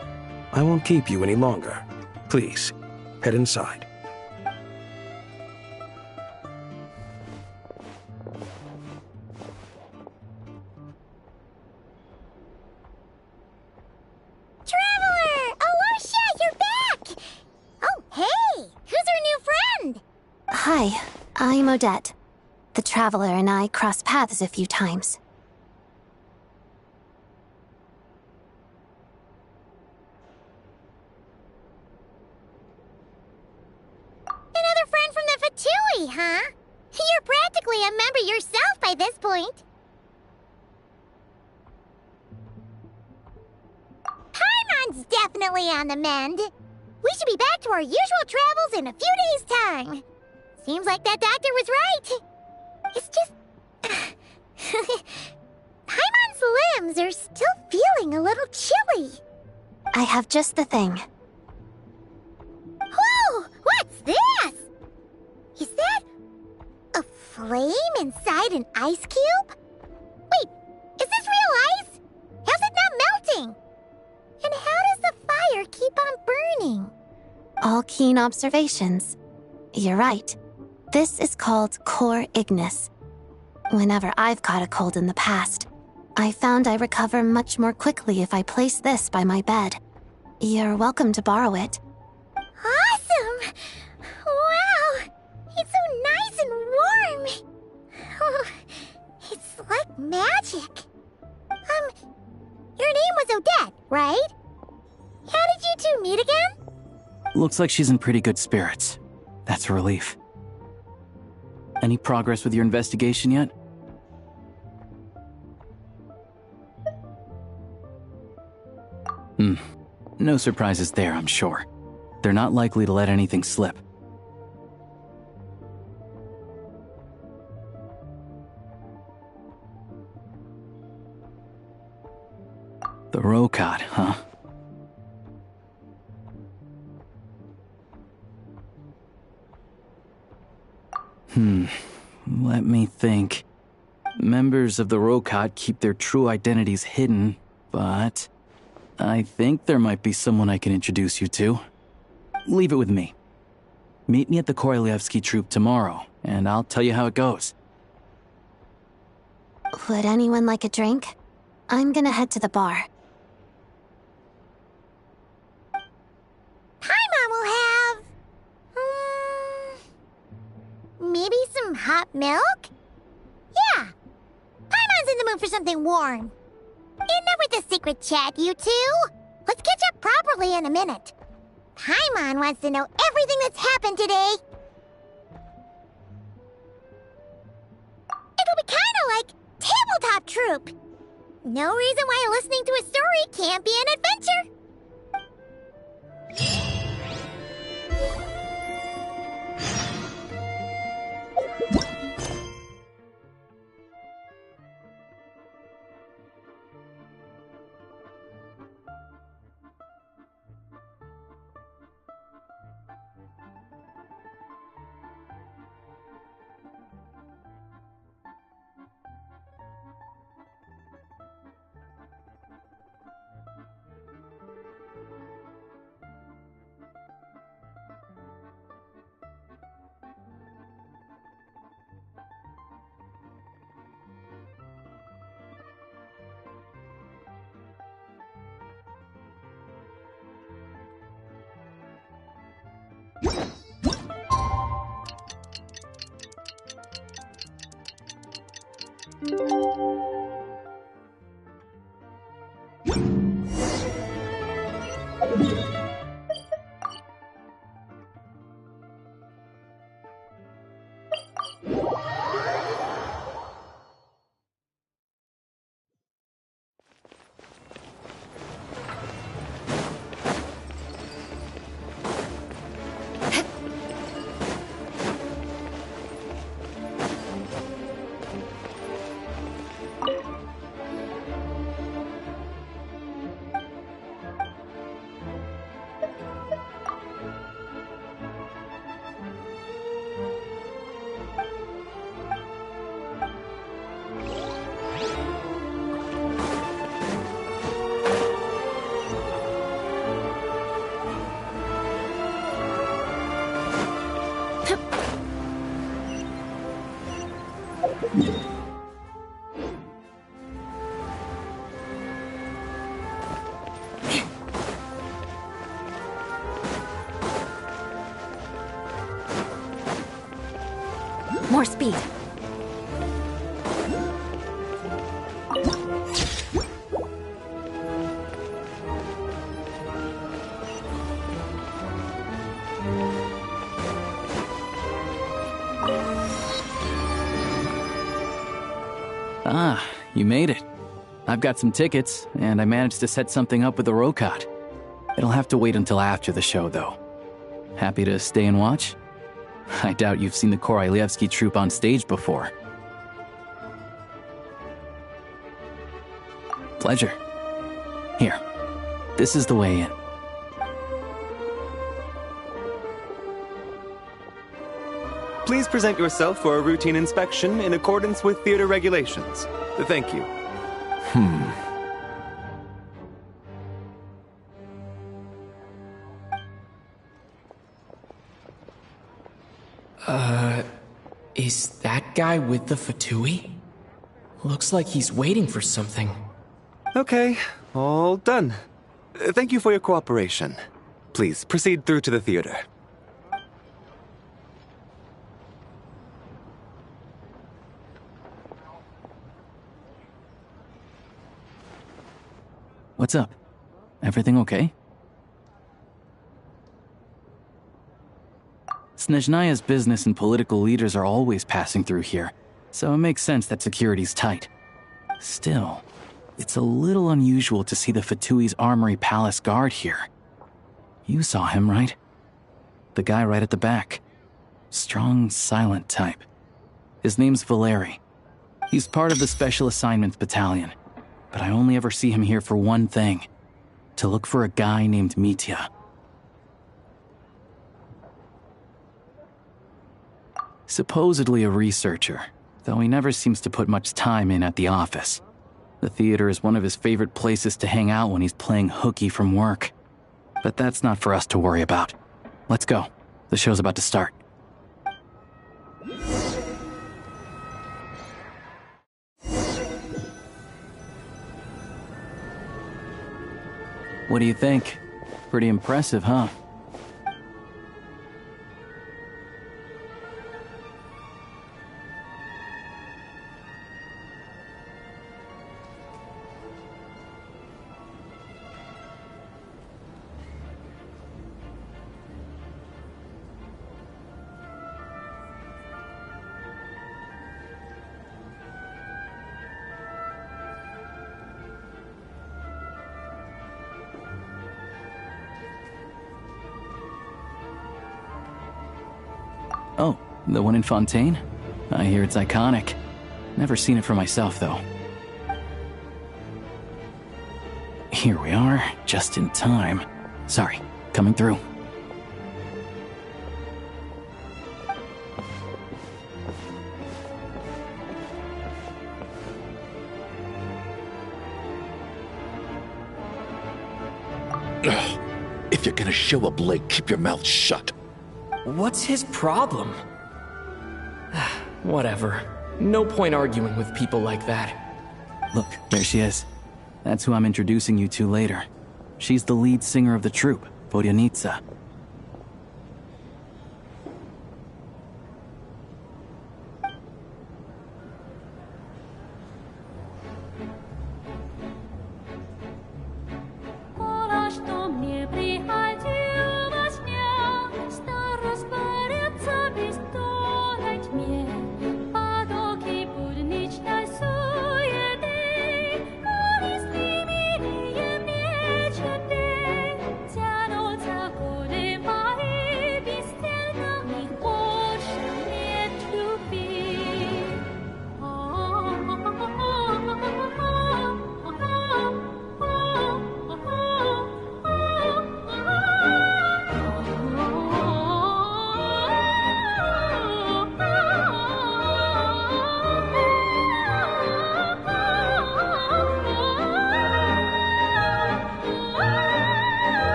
I won't keep you any longer. Please, head inside. Traveler! Alosha, you're back! Oh, hey! Who's our new friend? Hi, I'm Odette. The Traveler and I crossed paths a few times. Another friend from the Fatui, huh? You're practically a member yourself by this point. Paimon's definitely on the mend. We should be back to our usual travels in a few days' time. Seems like that doctor was right. It's just... Paimon's limbs are still feeling a little chilly. I have just the thing. Whoa! What's this? Is that... a flame inside an ice cube? Wait, is this real ice? How's it not melting? And how does the fire keep on burning? All keen observations. You're right. This is called core ignis. Whenever I've caught a cold in the past, I found I recover much more quickly if I place this by my bed. You're welcome to borrow it. Awesome! Wow! It's so nice and warm! Oh, it's like magic. Your name was Odette, right? How did you two meet again? Looks like she's in pretty good spirits. That's a relief. Any progress with your investigation yet? No surprises there, I'm sure. They're not likely to let anything slip. The Rokot, huh? Let me think. Members of the Rokot keep their true identities hidden, but I think there might be someone I can introduce you to. Leave it with me. Meet me at the Korolyevsky Troop tomorrow, and I'll tell you how it goes. Would anyone like a drink? I'm gonna head to the bar. Paimon will have... maybe some hot milk? Yeah. Paimon's in the mood for something warm. Enough with the secret chat, you two. Let's catch up properly in a minute. Paimon wants to know everything that's happened today. It'll be kinda like tabletop troop. No reason why listening to a story can't be an adventure. More speed. Ah, you made it. I've got some tickets, and I managed to set something up with the Rokot. It'll have to wait until after the show, though. Happy to stay and watch? I doubt you've seen the Korolyevsky Troop on stage before. Pleasure. Here, this is the way in. Please present yourself for a routine inspection in accordance with theater regulations. Thank you. Is that guy with the Fatui? Looks like he's waiting for something. Okay, all done. Thank you for your cooperation. Please proceed through to the theater. What's up? Everything okay? Snezhnaya's business and political leaders are always passing through here, so it makes sense that security's tight. Still, it's a little unusual to see the Fatui's Armory Palace guard here. You saw him, right? The guy right at the back. Strong, silent type. His name's Valeri. He's part of the Special Assignments Battalion, but I only ever see him here for one thing: to look for a guy named Mitya. Supposedly a researcher, though he never seems to put much time in at the office. The theater is one of his favorite places to hang out when he's playing hooky from work. But that's not for us to worry about. Let's go. The show's about to start. What do you think? Pretty impressive, huh? Oh, the one in Fontaine? I hear it's iconic. Never seen it for myself, though. Here we are, just in time. Sorry, coming through. If you're gonna show up late, keep your mouth shut. What's his problem? Whatever. No point arguing with people like that. Look, there she is. That's who I'm introducing you to later. She's the lead singer of the troupe, Vodyanitsa.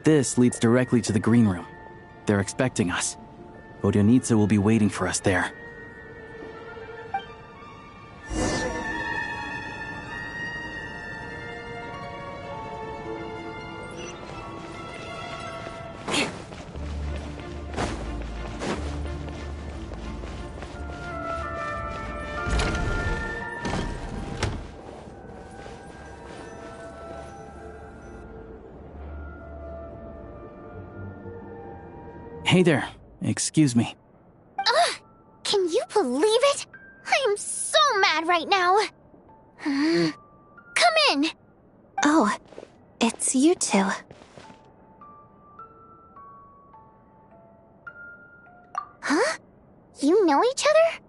This leads directly to the green room. They're expecting us. Vodyanitsa will be waiting for us there. Hey there. Excuse me. Ugh! Can you believe it? I am so mad right now. Come in. Oh, it's you two. Huh? You know each other?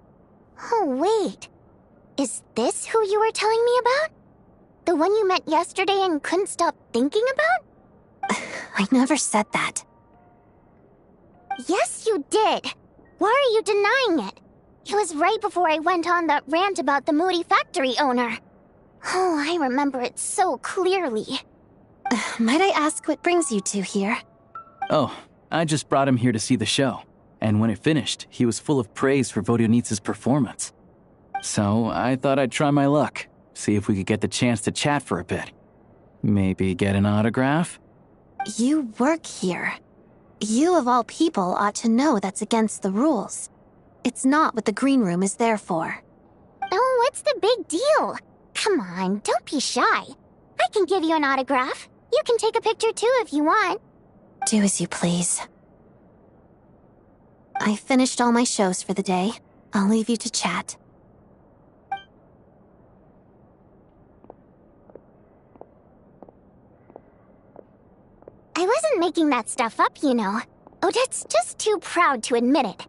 Oh, wait. Is this who you were telling me about? The one you met yesterday and couldn't stop thinking about? I never said that. Yes, you did. Why are you denying it? It was right before I went on that rant about the moody factory owner. Oh, I remember it so clearly. Might I ask what brings you two here? Oh, I just brought him here to see the show. And when it finished, he was full of praise for Vodyanitsa's performance. So I thought I'd try my luck, see if we could get the chance to chat for a bit. Maybe get an autograph? You work here. You of all people ought to know that's against the rules. It's not what the green room is there for. Oh, what's the big deal? Come on, don't be shy. I can give you an autograph. You can take a picture too if you want. Do as you please. I finished all my shows for the day. I'll leave you to chat. I wasn't making that stuff up, you know. Odette's just too proud to admit it.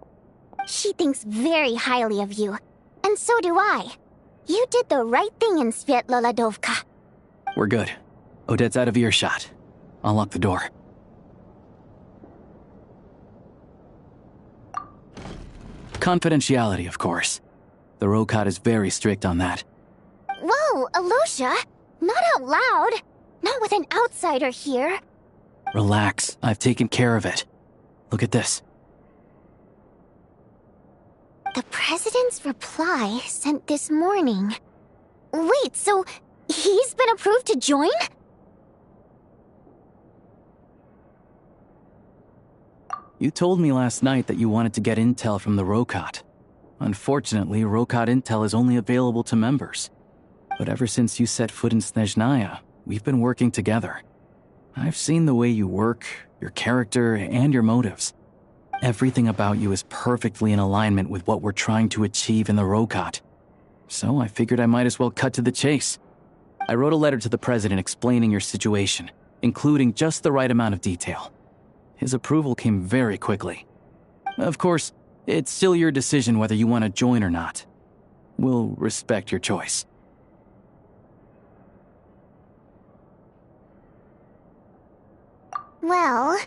She thinks very highly of you, and so do I. You did the right thing in Svietloladovka. We're good. Odette's out of earshot. I'll lock the door. Confidentiality, of course. The Rokot is very strict on that. Whoa, Alosha! Not out loud! Not with an outsider here! Relax, I've taken care of it. Look at this. The President's reply sent this morning. Wait, so he's been approved to join? You told me last night that you wanted to get intel from the Rokot. Unfortunately, Rokot intel is only available to members. But ever since you set foot in Snezhnaya, we've been working together. I've seen the way you work, your character, and your motives. Everything about you is perfectly in alignment with what we're trying to achieve in the Rokot. So I figured I might as well cut to the chase. I wrote a letter to the President explaining your situation, including just the right amount of detail. His approval came very quickly. Of course, it's still your decision whether you want to join or not. We'll respect your choice. Well,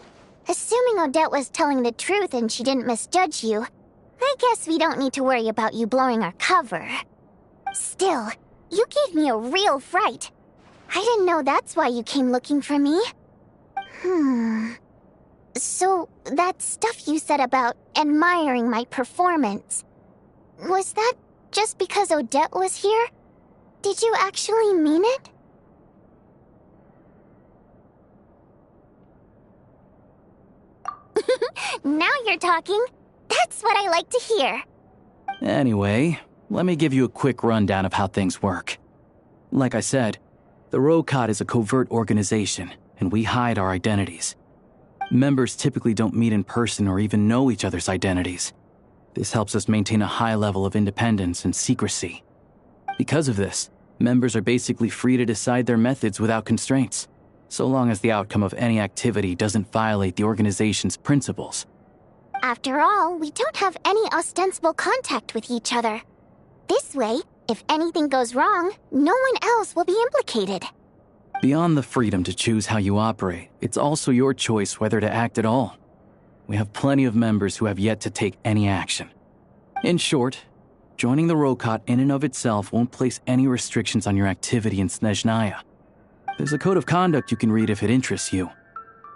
assuming Odette was telling the truth and she didn't misjudge you, I guess we don't need to worry about you blowing our cover. Still, you gave me a real fright. I didn't know that's why you came looking for me. So, that stuff you said about admiring my performance, was that just because Odette was here? Did you actually mean it? Now you're talking. That's what I like to hear. Anyway, let me give you a quick rundown of how things work. Like I said, the Rokot is a covert organization, and we hide our identities. Members typically don't meet in person or even know each other's identities. This helps us maintain a high level of independence and secrecy. Because of this, members are basically free to decide their methods without constraints, so long as the outcome of any activity doesn't violate the organization's principles. After all, we don't have any ostensible contact with each other. This way, if anything goes wrong, no one else will be implicated. Beyond the freedom to choose how you operate, it's also your choice whether to act at all. We have plenty of members who have yet to take any action. In short, joining the Rokot in and of itself won't place any restrictions on your activity in Snezhnaya. There's a code of conduct you can read if it interests you.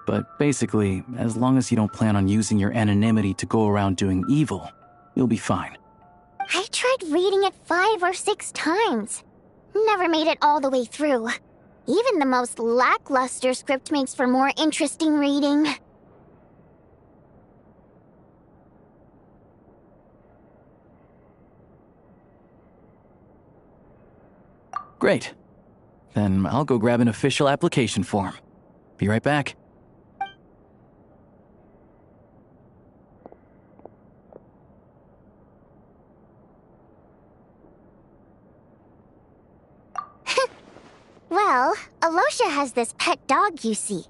But basically, as long as you don't plan on using your anonymity to go around doing evil, you'll be fine. I tried reading it 5 or 6 times. Never made it all the way through. Even the most lackluster script makes for more interesting reading. Great. Then I'll go grab an official application form. Be right back. Well, Alosha has this pet dog, you see.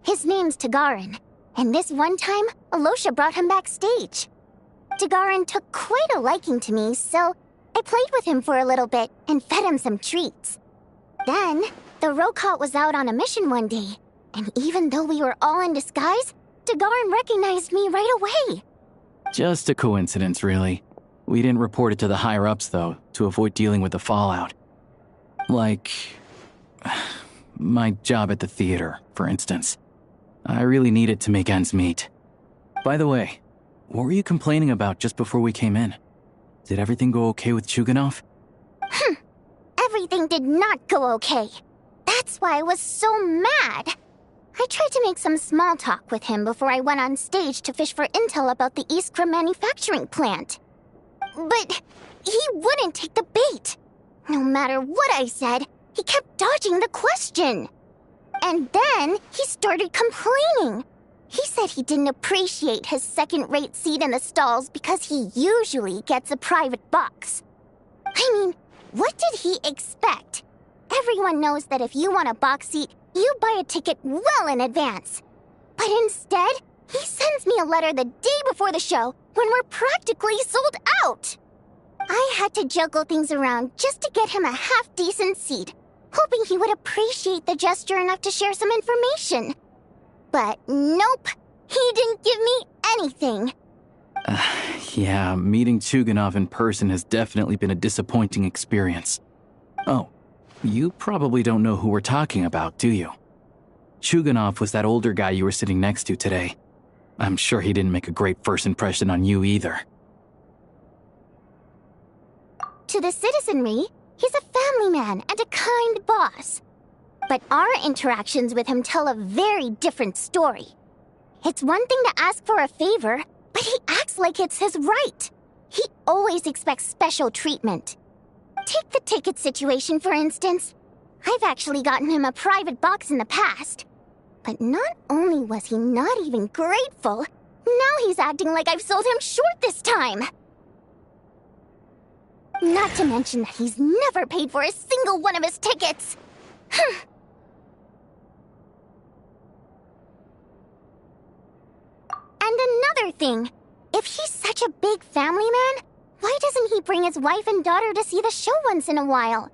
His name's Tagarin, and this one time, Alosha brought him backstage. Tagarin took quite a liking to me, so I played with him for a little bit and fed him some treats. Then, the Rokot was out on a mission one day, and even though we were all in disguise, Tagarin recognized me right away. Just a coincidence, really. We didn't report it to the higher-ups, though, to avoid dealing with the fallout. Like my job at the theater, for instance. I really need it to make ends meet. By the way, what were you complaining about just before we came in? Did everything go okay with Chuganov? Everything did not go okay. That's why I was so mad. I tried to make some small talk with him before I went on stage to fish for intel about the Iskra manufacturing plant. But he wouldn't take the bait. No matter what I said, he kept dodging the question. And then he started complaining. He said he didn't appreciate his second-rate seat in the stalls because he usually gets a private box. I mean, what did he expect? Everyone knows that if you want a box seat, you buy a ticket well in advance. But instead, he sends me a letter the day before the show when we're practically sold out. I had to juggle things around just to get him a half-decent seat, hoping he would appreciate the gesture enough to share some information. But nope, he didn't give me anything. Yeah, meeting Chuganov in person has definitely been a disappointing experience. Oh, you probably don't know who we're talking about, do you? Chuganov was that older guy you were sitting next to today. I'm sure he didn't make a great first impression on you either. To the citizenry, he's a family man and a kind boss. But our interactions with him tell a very different story. It's one thing to ask for a favor, but he acts like it's his right. He always expects special treatment. Take the ticket situation, for instance. I've actually gotten him a private box in the past. But not only was he not even grateful, now he's acting like I've sold him short this time. Not to mention that he's never paid for a single one of his tickets. And another thing, if he's such a big family man, why doesn't he bring his wife and daughter to see the show once in a while?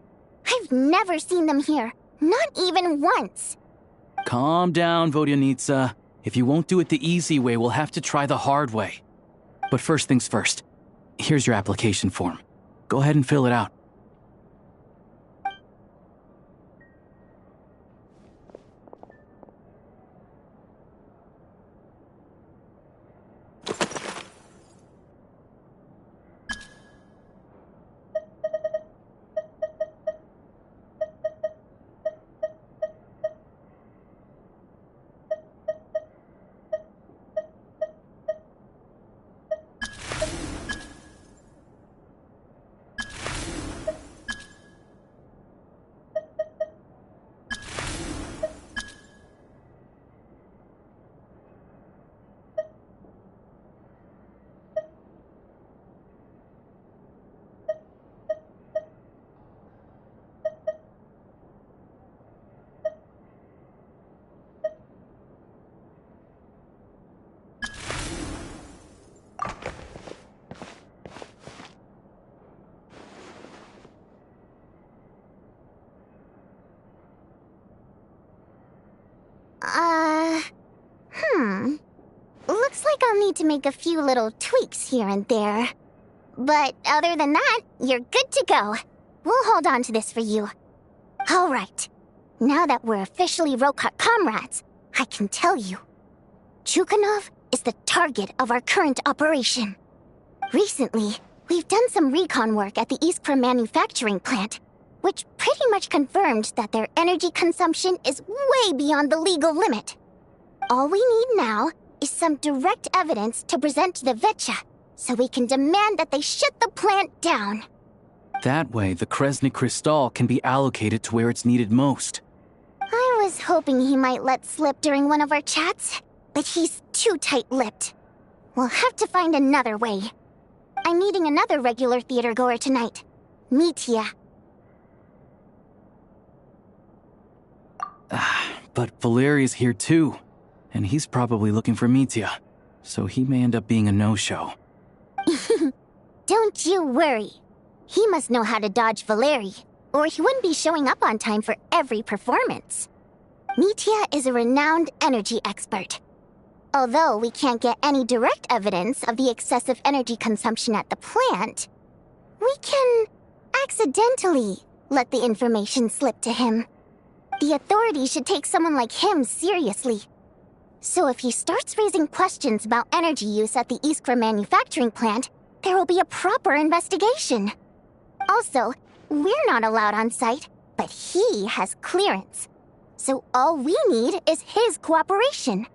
I've never seen them here, not even once. Calm down, Vodyanitsa. If you won't do it the easy way, we'll have to try the hard way. But first things first, here's your application form. Go ahead and fill it out. Looks like I'll need to make a few little tweaks here and there. But other than that, you're good to go. We'll hold on to this for you. All right. Now that we're officially Rokart comrades, I can tell you. Chuganov is the target of our current operation. Recently, we've done some recon work at the Iskra manufacturing plant, which pretty much confirmed that their energy consumption is way beyond the legal limit. All we need now is some direct evidence to present to the Vetcha, so we can demand that they shut the plant down. That way, the Kresny Crystal can be allocated to where it's needed most. I was hoping he might let slip during one of our chats, but he's too tight-lipped. We'll have to find another way. I'm meeting another regular theater-goer tonight, Mitya. But Valeri's here too, and he's probably looking for Mitya, so he may end up being a no-show. Don't you worry. He must know how to dodge Valeri, or he wouldn't be showing up on time for every performance. Mitya is a renowned energy expert. Although we can't get any direct evidence of the excessive energy consumption at the plant, we can accidentally let the information slip to him. The authorities should take someone like him seriously. So if he starts raising questions about energy use at the Iskra manufacturing plant, there will be a proper investigation. Also, we're not allowed on site, but he has clearance. So all we need is his cooperation.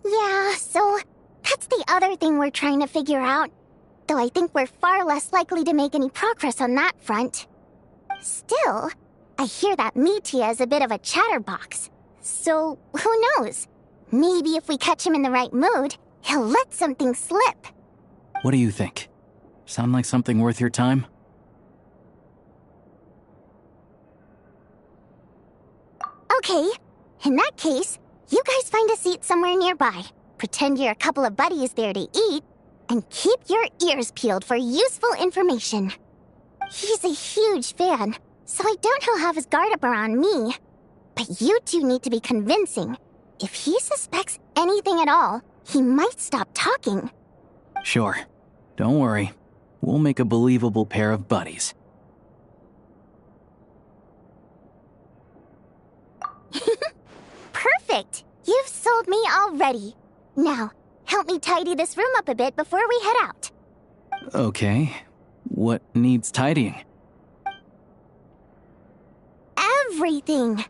Yeah, so that's the other thing we're trying to figure out. Though I think we're far less likely to make any progress on that front. Still, I hear that Mitya is a bit of a chatterbox. So, who knows? Maybe if we catch him in the right mood, he'll let something slip. What do you think? Sound like something worth your time? Okay, in that case, you guys find a seat somewhere nearby. Pretend you're a couple of buddies there to eat, and keep your ears peeled for useful information. He's a huge fan, so I don't know how his guard up around me. But you two need to be convincing. If he suspects anything at all, he might stop talking. Sure. Don't worry. We'll make a believable pair of buddies. Perfect! You've sold me already. Now, help me tidy this room up a bit before we head out. Okay. What needs tidying? Everything!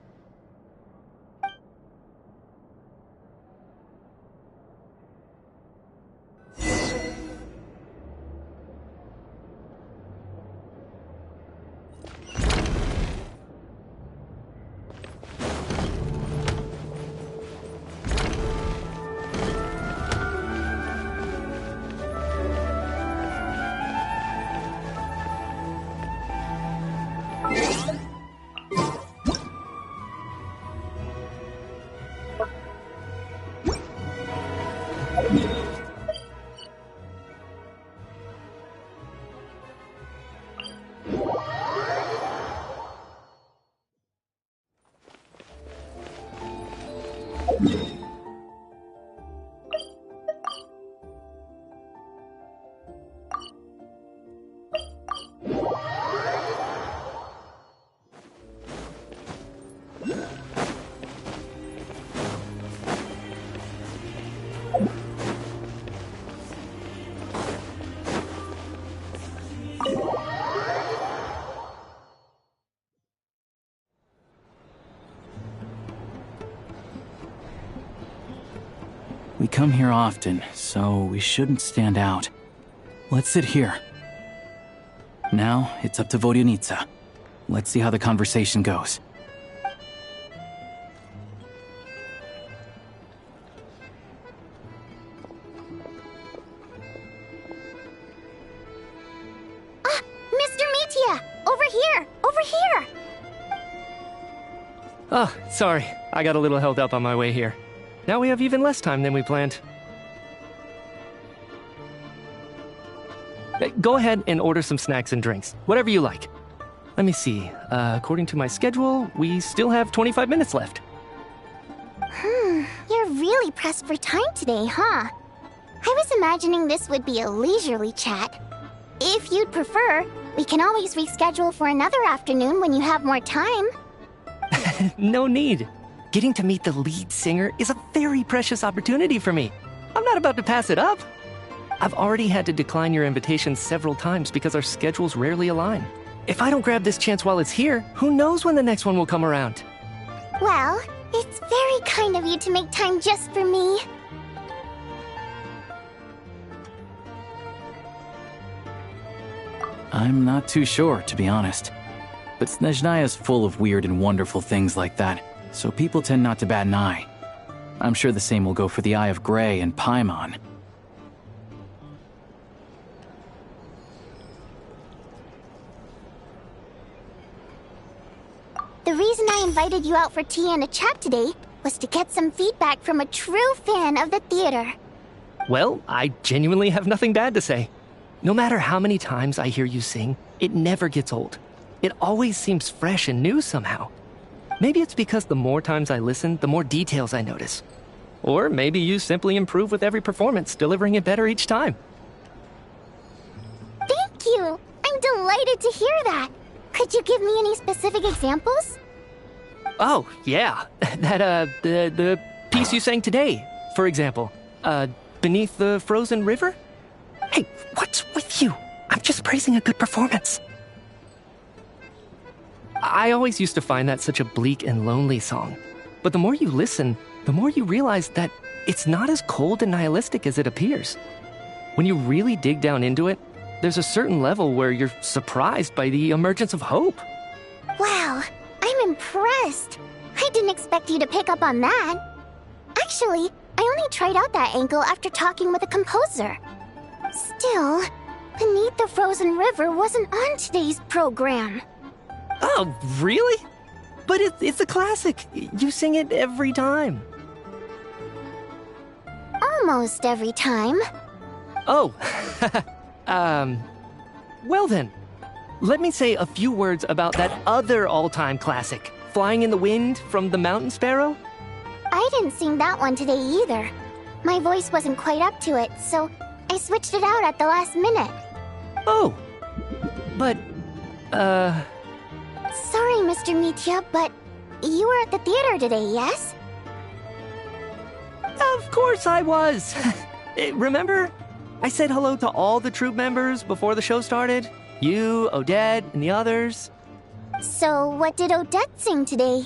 We come here often, so we shouldn't stand out. Let's sit here. Now, it's up to Vodyanica. Let's see how the conversation goes. Mr. Mitya! Over here! Over here! Oh, sorry. I got a little held up on my way here. Now we have even less time than we planned. Go ahead and order some snacks and drinks. Whatever you like. Let me see. According to my schedule, we still have 25 minutes left. You're really pressed for time today, huh? I was imagining this would be a leisurely chat. If you'd prefer, we can always reschedule for another afternoon when you have more time. No need. Getting to meet the lead singer is a very precious opportunity for me. I'm not about to pass it up. I've already had to decline your invitation several times because our schedules rarely align. If I don't grab this chance while it's here, who knows when the next one will come around? Well, it's very kind of you to make time just for me. I'm not too sure, to be honest. But Snezhnaya's full of weird and wonderful things like that, so people tend not to bat an eye. I'm sure the same will go for the Eye of Grey and Paimon. The reason I invited you out for tea and a chat today was to get some feedback from a true fan of the theater. Well, I genuinely have nothing bad to say. No matter how many times I hear you sing, it never gets old. It always seems fresh and new somehow. Maybe it's because the more times I listen, the more details I notice. Or maybe you simply improve with every performance, delivering it better each time. Thank you! I'm delighted to hear that! Could you give me any specific examples? Oh, yeah. The piece you sang today, for example. Beneath the Frozen River? Hey, what's with you? I'm just praising a good performance. I always used to find that such a bleak and lonely song. But the more you listen, the more you realize that it's not as cold and nihilistic as it appears. When you really dig down into it, there's a certain level where you're surprised by the emergence of hope. Wow, I'm impressed. I didn't expect you to pick up on that. Actually, I only tried out that angle after talking with a composer. Still, Beneath the Frozen River wasn't on today's program. Oh, really? But it's a classic. You sing it every time. Almost every time. Oh. Well then. Let me say a few words about that other all-time classic, Flying in the Wind from the Mountain Sparrow. I didn't sing that one today either. My voice wasn't quite up to it, so I switched it out at the last minute. Oh. But, Sorry, Mr. Mitya, but you were at the theater today, yes? Of course I was. Remember? I said hello to all the troupe members before the show started. You, Odette, and the others. So, what did Odette sing today?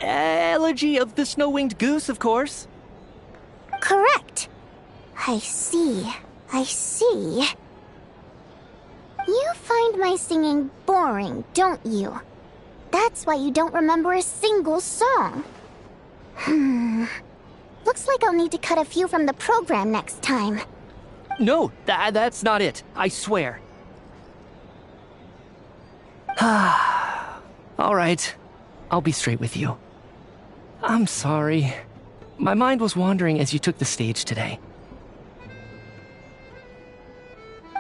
Elegy of the Snow-Winged Goose, of course. Correct. I see. I see. You find my singing boring, don't you? That's why you don't remember a single song. Looks like I'll need to cut a few from the program next time. No, that's not it. I swear. All right. I'll be straight with you. I'm sorry. My mind was wandering as you took the stage today.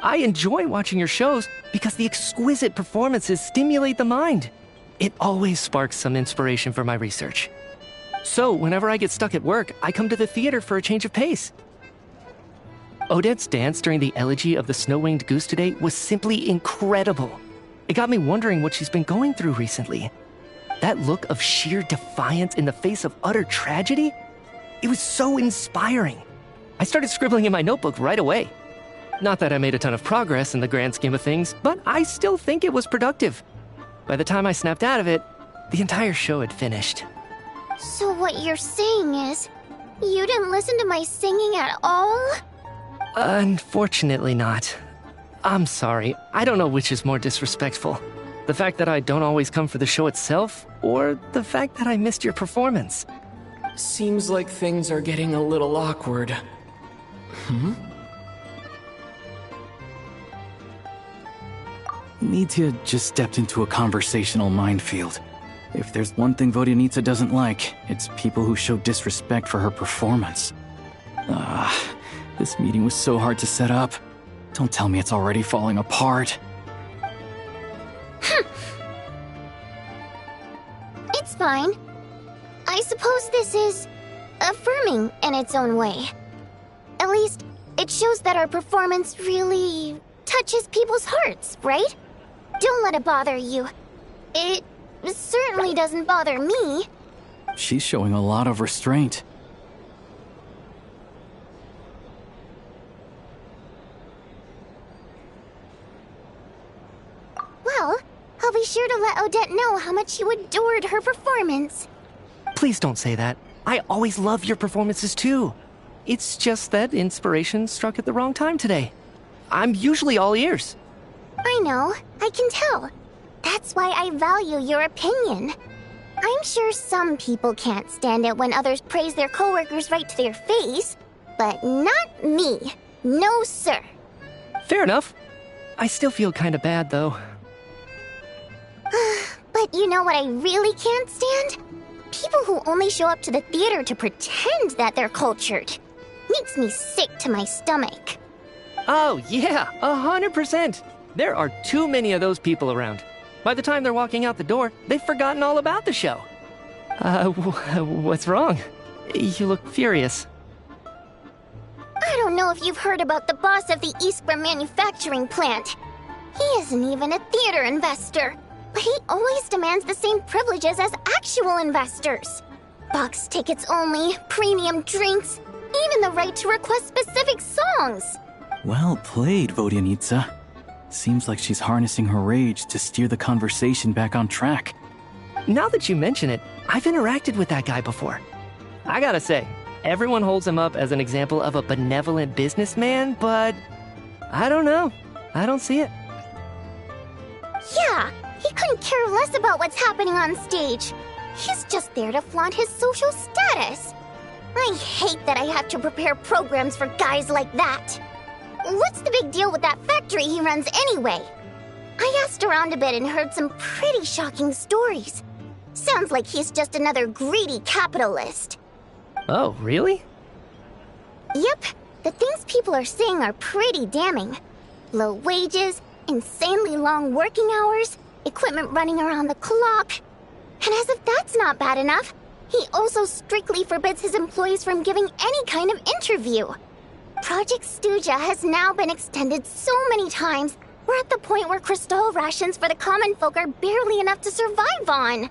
I enjoy watching your shows because the exquisite performances stimulate the mind. It always sparks some inspiration for my research. So, whenever I get stuck at work, I come to the theater for a change of pace. Odette's dance during the Elegy of the Snow-Winged Goose today was simply incredible. It got me wondering what she's been going through recently. That look of sheer defiance in the face of utter tragedy? It was so inspiring. I started scribbling in my notebook right away. Not that I made a ton of progress in the grand scheme of things, but I still think it was productive. By the time I snapped out of it, the entire show had finished. So what you're saying is, you didn't listen to my singing at all? Unfortunately not. I'm sorry. I don't know which is more disrespectful. The fact that I don't always come for the show itself, or the fact that I missed your performance. Seems like things are getting a little awkward. Mitya just stepped into a conversational minefield. If there's one thing Vodyanitsa doesn't like, it's people who show disrespect for her performance. This meeting was so hard to set up. Don't tell me it's already falling apart. It's fine. I suppose this is affirming in its own way. At least, it shows that our performance really touches people's hearts, right? Don't let it bother you. It certainly doesn't bother me. She's showing a lot of restraint. Well, I'll be sure to let Odette know how much you adored her performance. Please don't say that. I always love your performances too. It's just that inspiration struck at the wrong time today. I'm usually all ears. I know, I can tell. That's why I value your opinion. I'm sure some people can't stand it when others praise their coworkers right to their face, but not me. No, sir. Fair enough. I still feel kinda bad though. But you know what I really can't stand? People who only show up to the theater to pretend that they're cultured. Makes me sick to my stomach. Oh yeah, 100%. There are too many of those people around. By the time they're walking out the door, they've forgotten all about the show. What's wrong? You look furious. I don't know if you've heard about the boss of the Iskra manufacturing plant. He isn't even a theater investor, but he always demands the same privileges as actual investors. Box tickets only, premium drinks, even the right to request specific songs. Well played, Vodyanitsa. Seems like she's harnessing her rage to steer the conversation back on track. Now that you mention it, I've interacted with that guy before. I gotta say, everyone holds him up as an example of a benevolent businessman, but I don't know. I don't see it. Yeah, he couldn't care less about what's happening on stage. He's just there to flaunt his social status. I hate that I have to prepare programs for guys like that. What's the big deal with that factory he runs anyway? I asked around a bit and heard some pretty shocking stories. Sounds like he's just another greedy capitalist. Oh, really? Yep, the things people are saying are pretty damning. Low wages, insanely long working hours, equipment running around the clock. And as if that's not bad enough, he also strictly forbids his employees from giving any kind of interview. Project Stuja has now been extended so many times, we're at the point where crystal rations for the common folk are barely enough to survive on.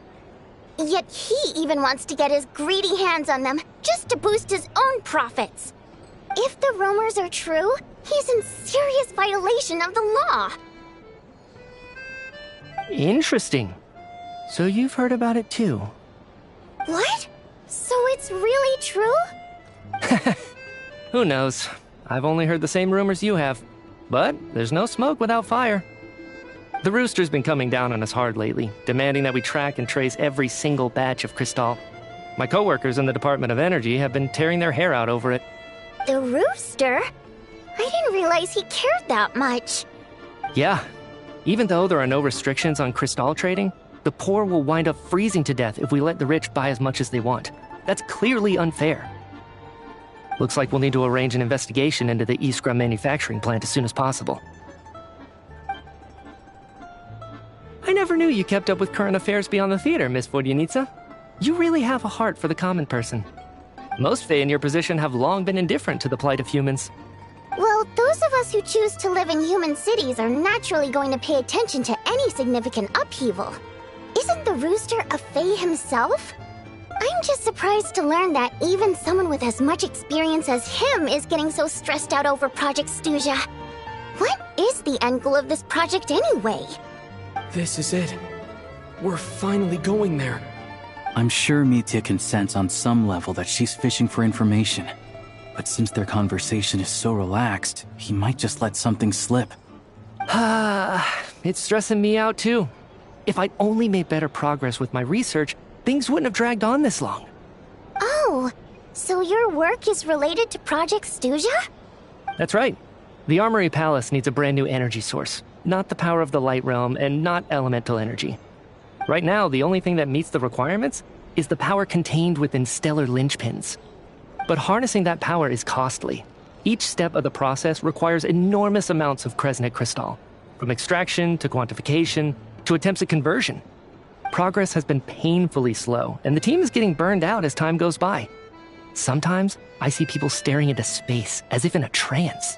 Yet he even wants to get his greedy hands on them just to boost his own profits. If the rumors are true, he's in serious violation of the law. Interesting. So you've heard about it too? What? So it's really true? Who knows? I've only heard the same rumors you have. But there's no smoke without fire. The Rooster's been coming down on us hard lately, demanding that we track and trace every single batch of Crystal. My coworkers in the Department of Energy have been tearing their hair out over it. The Rooster? I didn't realize he cared that much. Yeah. Even though there are no restrictions on Crystal trading, the poor will wind up freezing to death if we let the rich buy as much as they want. That's clearly unfair. Looks like we'll need to arrange an investigation into the Iskra manufacturing plant as soon as possible. I never knew you kept up with current affairs beyond the theater, Miss Vodyanica. You really have a heart for the common person. Most Fae in your position have long been indifferent to the plight of humans. Well, those of us who choose to live in human cities are naturally going to pay attention to any significant upheaval. Isn't the Rooster a Fae himself? I'm just surprised to learn that even someone with as much experience as him is getting so stressed out over Project Stuja. What is the end goal of this project anyway? This is it. We're finally going there. I'm sure Mitya can sense on some level that she's fishing for information. But since their conversation is so relaxed, he might just let something slip. It's stressing me out too. If I'd only made better progress with my research, things wouldn't have dragged on this long. Oh, so your work is related to Project Stuja? That's right. The Armory Palace needs a brand new energy source. Not the power of the Light Realm, and not elemental energy. Right now, the only thing that meets the requirements is the power contained within stellar linchpins. But harnessing that power is costly. Each step of the process requires enormous amounts of Kresnik crystal, from extraction to quantification to attempts at conversion. Progress has been painfully slow, and the team is getting burned out as time goes by. Sometimes, I see people staring into space as if in a trance.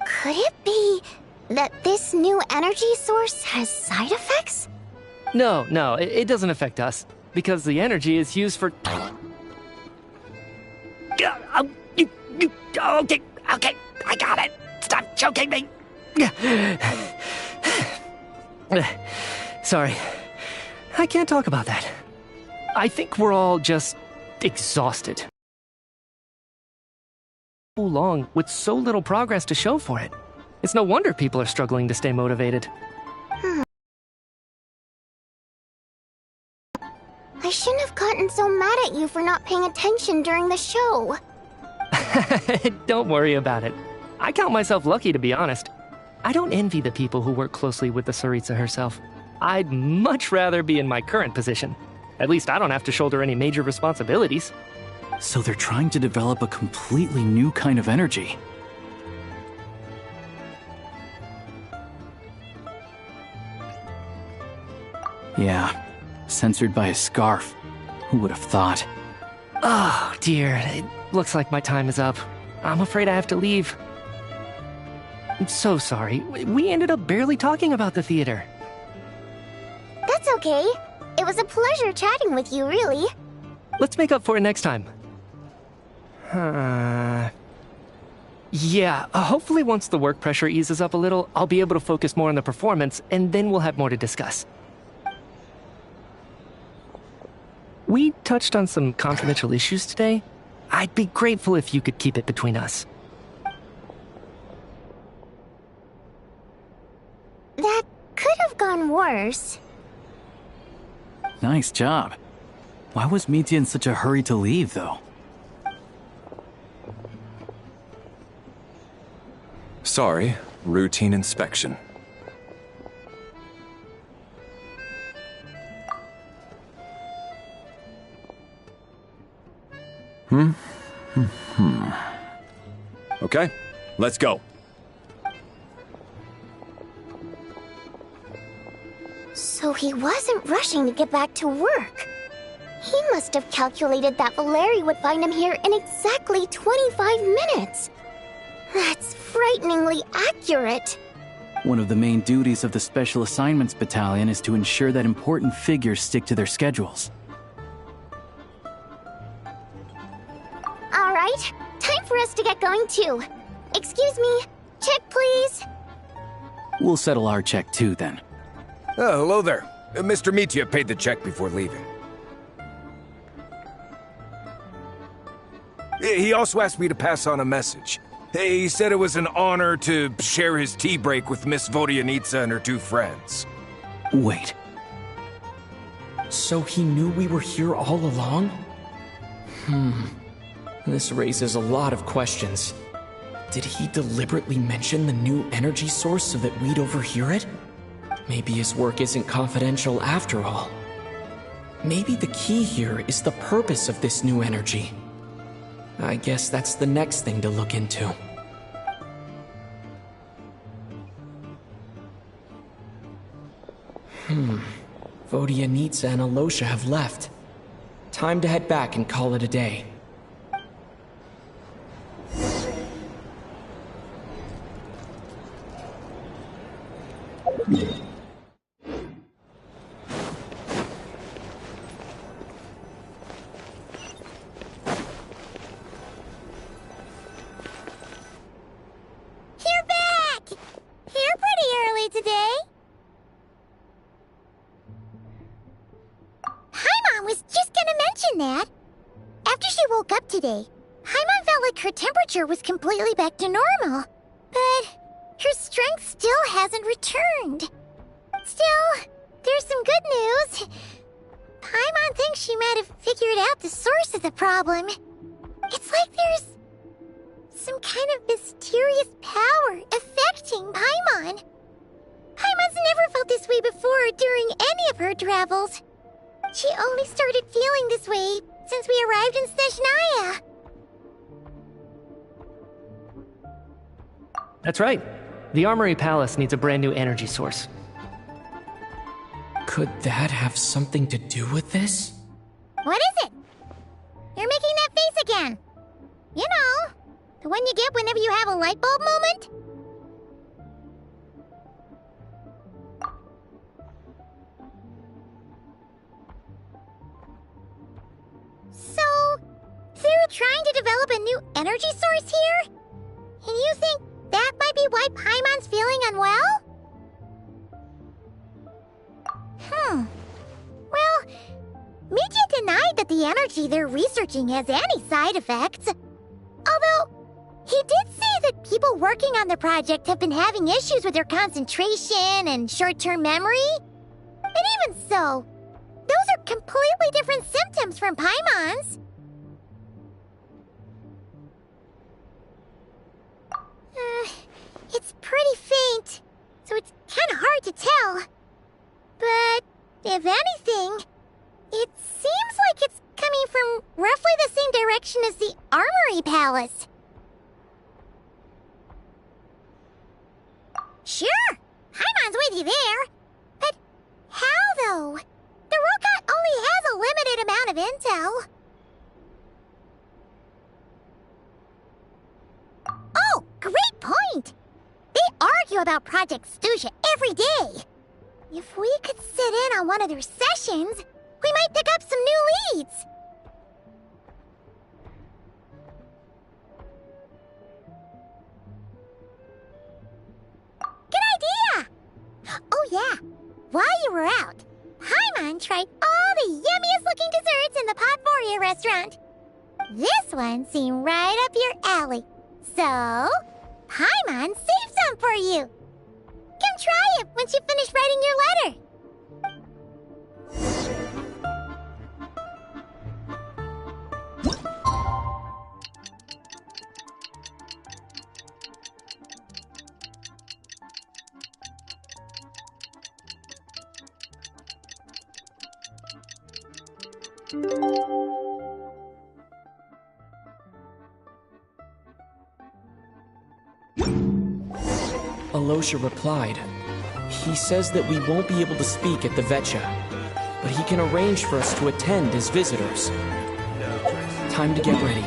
Could it be that this new energy source has side effects? No, it doesn't affect us, because the energy is used for... Okay, I got it. Stop choking me. Sorry, I can't talk about that. I think we're all just exhausted. So long with so little progress to show for it. It's no wonder people are struggling to stay motivated. I shouldn't have gotten so mad at you for not paying attention during the show. Don't worry about it. I count myself lucky, to be honest. I don't envy the people who work closely with the Tsaritsa herself. I'd much rather be in my current position. At least I don't have to shoulder any major responsibilities. So they're trying to develop a completely new kind of energy. Yeah, censored by a scarf. Who would have thought? Oh, dear. It looks like my time is up. I'm afraid I have to leave. I'm so sorry. We ended up barely talking about the theater. That's okay. It was a pleasure chatting with you, really. Let's make up for it next time. Yeah, hopefully once the work pressure eases up a little, I'll be able to focus more on the performance, and then we'll have more to discuss. We touched on some confidential issues today. I'd be grateful if you could keep it between us. That could have gone worse. Nice job. Why was Mitya in such a hurry to leave, though? Sorry, routine inspection. Okay, let's go. So he wasn't rushing to get back to work. He must have calculated that Valeri would find him here in exactly 25 minutes. That's frighteningly accurate. One of the main duties of the Special Assignments Battalion is to ensure that important figures stick to their schedules. All right, time for us to get going too. Excuse me, check please. We'll settle our check too, then. Oh, hello there. Mr. Mitya paid the check before leaving. He also asked me to pass on a message. He said it was an honor to share his tea break with Miss Vodyanitsa and her two friends. Wait. So he knew we were here all along? This raises a lot of questions. Did he deliberately mention the new energy source so that we'd overhear it? Maybe his work isn't confidential after all. Maybe the key here is the purpose of this new energy. I guess that's the next thing to look into. Vodyanitsa and Alosha have left. Time to head back and call it a day. You're back! Here pretty early today. Paimon was just gonna mention that. After she woke up today, Paimon felt like her temperature was completely back to normal. But her strength still hasn't returned. Still, there's some good news. Paimon thinks she might have figured out the source of the problem. It's like there's some kind of mysterious power affecting Paimon. Paimon's never felt this way before during any of her travels. She only started feeling this way since we arrived in Snezhnaya. That's right. The Armory Palace needs a brand new energy source. Could that have something to do with this? What is it? You're making that face again. You know, the one you get whenever you have a light bulb moment? So, they're trying to develop a new energy source here? And you think that might be why Paimon's feeling unwell? Well, Mitya denied that the energy they're researching has any side effects. Although, he did say that people working on the project have been having issues with their concentration and short-term memory. And even so, those are completely different symptoms from Paimon's. It's pretty faint, so it's kind of hard to tell. But, if anything, it seems like it's coming from roughly the same direction as the Armory Palace. Sure, Paimon's with you there. But how, though? The Rokat only has a limited amount of intel. Oh, great point! They argue about Project Stuja every day. If we could sit in on one of their sessions, we might pick up some new leads. Good idea! Oh yeah, while you were out, Paimon tried all the yummiest looking desserts in the Podvoria restaurant. This one seemed right up your alley. So, Paimon saved some for you. Come try it once you finish writing your letter. Alosha replied. He says that we won't be able to speak at the Vetcha, but he can arrange for us to attend as visitors. Time to get ready.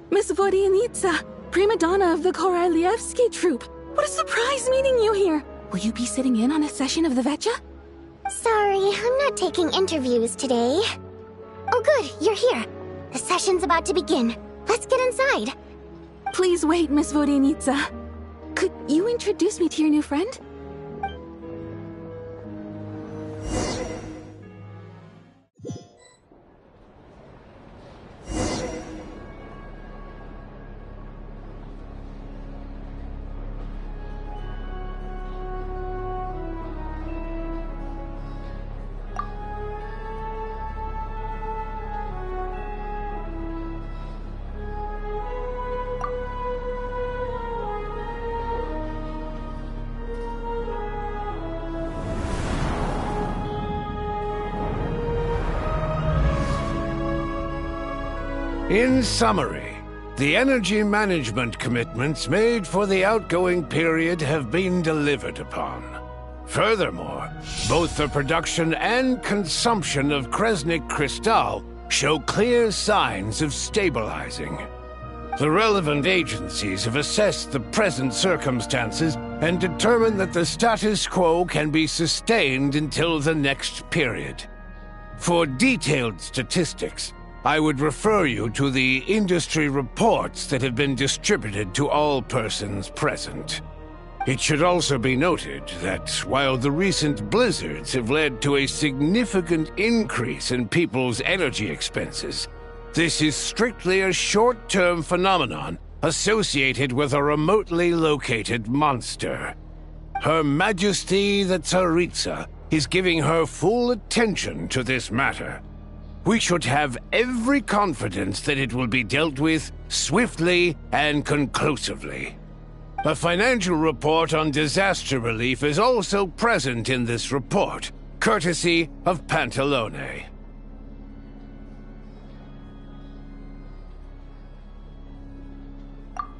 Miss Vodyanitsa, prima donna of the Korolievsky troupe. What a surprise meeting you here. Will you be sitting in on a session of the Vetcha? Sorry, I'm not taking interviews today. Oh good, you're here. The session's about to begin. Let's get inside. Please wait, Miss Vodyanitsa. Could you introduce me to your new friend? In summary, the energy management commitments made for the outgoing period have been delivered upon. Furthermore, both the production and consumption of Kresnik Crystal show clear signs of stabilizing. The relevant agencies have assessed the present circumstances and determined that the status quo can be sustained until the next period. For detailed statistics, I would refer you to the industry reports that have been distributed to all persons present. It should also be noted that while the recent blizzards have led to a significant increase in people's energy expenses, this is strictly a short-term phenomenon associated with a remotely located monster. Her Majesty the Tsaritsa is giving her full attention to this matter. We should have every confidence that it will be dealt with swiftly and conclusively. A financial report on disaster relief is also present in this report, courtesy of Pantalone.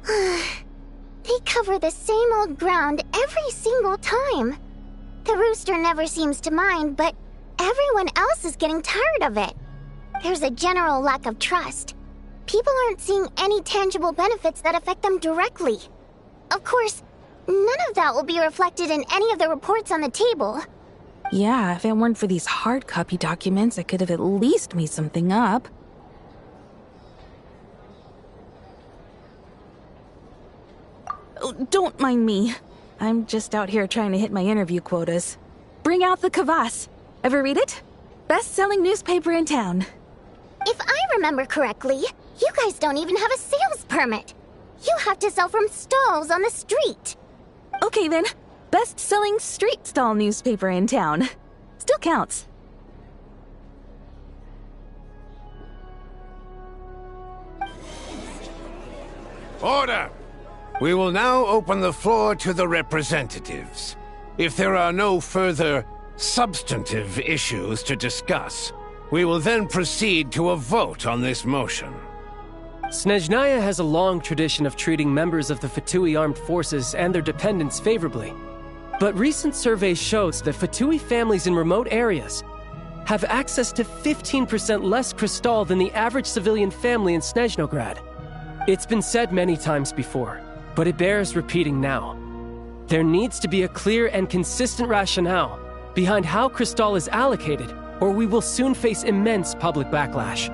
They cover the same old ground every single time. The rooster never seems to mind, but everyone else is getting tired of it. There's a general lack of trust. People aren't seeing any tangible benefits that affect them directly. Of course, none of that will be reflected in any of the reports on the table. Yeah, if it weren't for these hard copy documents, I could have at least made something up. Oh, don't mind me. I'm just out here trying to hit my interview quotas. Bring out the Kvass. Ever read it? Best-selling newspaper in town. If I remember correctly, you guys don't even have a sales permit. You have to sell from stalls on the street. Okay then, best-selling street stall newspaper in town. Still counts. Order! We will now open the floor to the representatives. If there are no further substantive issues to discuss, we will then proceed to a vote on this motion. Snezhnaya has a long tradition of treating members of the Fatui armed forces and their dependents favorably. But recent surveys shows that Fatui families in remote areas have access to 15% less crystal than the average civilian family in Snezhnograd. It's been said many times before, but it bears repeating now. There needs to be a clear and consistent rationale behind how crystal is allocated, or we will soon face immense public backlash.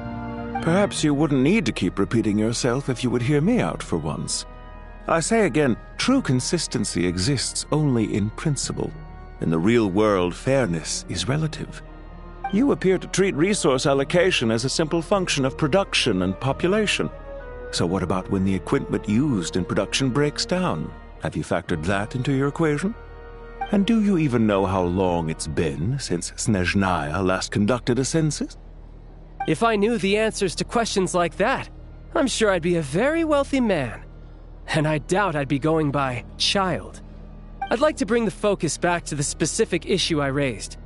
Perhaps you wouldn't need to keep repeating yourself if you would hear me out for once. I say again, true consistency exists only in principle. In the real world, fairness is relative. You appear to treat resource allocation as a simple function of production and population. So what about when the equipment used in production breaks down? Have you factored that into your equation? And do you even know how long it's been since Snezhnaya last conducted a census? If I knew the answers to questions like that, I'm sure I'd be a very wealthy man. And I doubt I'd be going by child. I'd like to bring the focus back to the specific issue I raised.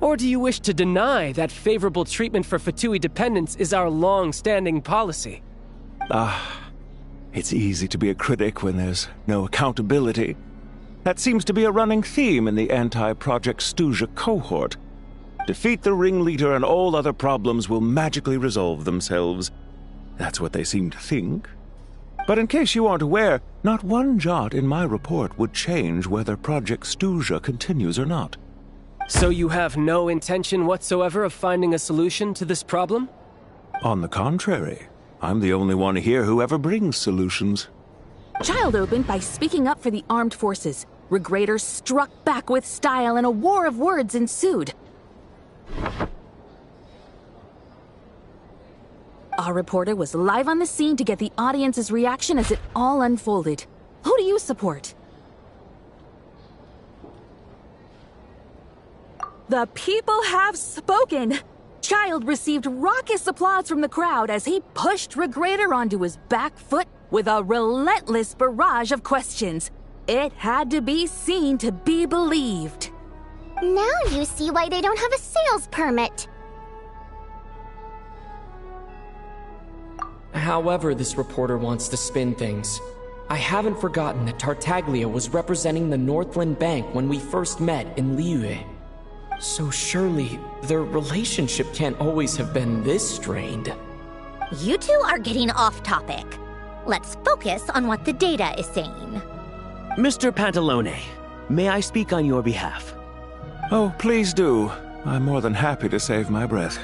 Or do you wish to deny that favorable treatment for Fatui dependents is our long-standing policy? It's easy to be a critic when there's no accountability. That seems to be a running theme in the anti-Project Stuja cohort. Defeat the ringleader and all other problems will magically resolve themselves. That's what they seem to think. But in case you aren't aware, not one jot in my report would change whether Project Stuja continues or not. So you have no intention whatsoever of finding a solution to this problem? On the contrary, I'm the only one here who ever brings solutions. Child opened by speaking up for the armed forces. Regrator struck back with style and a war of words ensued. Our reporter was live on the scene to get the audience's reaction as it all unfolded. Who do you support? The people have spoken! Child received raucous applause from the crowd as he pushed Regrator onto his back foot with a relentless barrage of questions. It had to be seen to be believed. Now you see why they don't have a sales permit. However this reporter wants to spin things, I haven't forgotten that Tartaglia was representing the Northland Bank when we first met in Liyue. So surely, their relationship can't always have been this strained. You two are getting off topic. Let's focus on what the data is saying. Mr. Pantalone, may I speak on your behalf? Oh, please do. I'm more than happy to save my breath.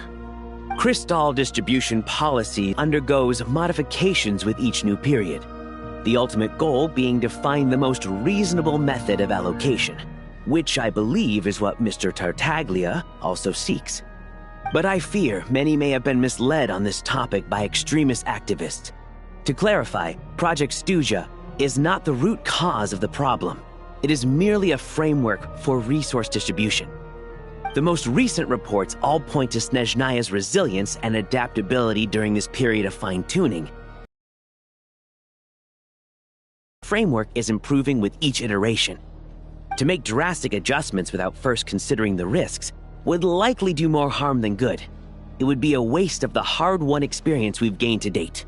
Crystal distribution policy undergoes modifications with each new period. The ultimate goal being to find the most reasonable method of allocation, which I believe is what Mr. Tartaglia also seeks. But I fear many may have been misled on this topic by extremist activists. To clarify, Project Stuja is not the root cause of the problem. It is merely a framework for resource distribution. The most recent reports all point to Snezhnaya's resilience and adaptability during this period of fine-tuning. The framework is improving with each iteration. To make drastic adjustments without first considering the risks would likely do more harm than good. It would be a waste of the hard-won experience we've gained to date.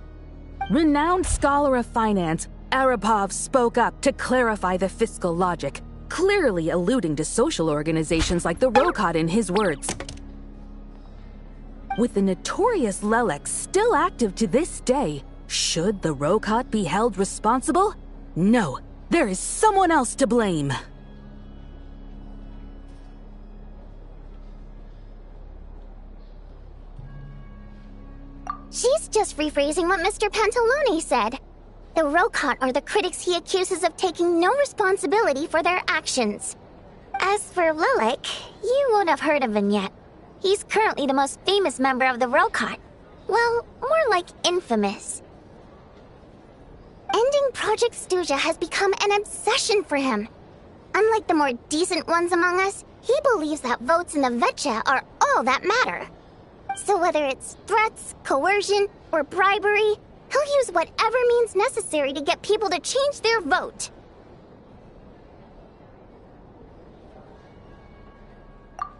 Renowned scholar of finance, Arapov spoke up to clarify the fiscal logic, clearly alluding to social organizations like the Rokot in his words. With the notorious Lelex still active to this day, should the Rokot be held responsible? No, there is someone else to blame. She's just rephrasing what Mr. Pantalone said. The Rokot are the critics he accuses of taking no responsibility for their actions. As for Lilik, you won't have heard of him yet. He's currently the most famous member of the Rokot. Well, more like infamous. Ending Project Stuja has become an obsession for him. Unlike the more decent ones among us, he believes that votes in the Vetcha are all that matter. So whether it's threats, coercion, or bribery, he'll use whatever means necessary to get people to change their vote.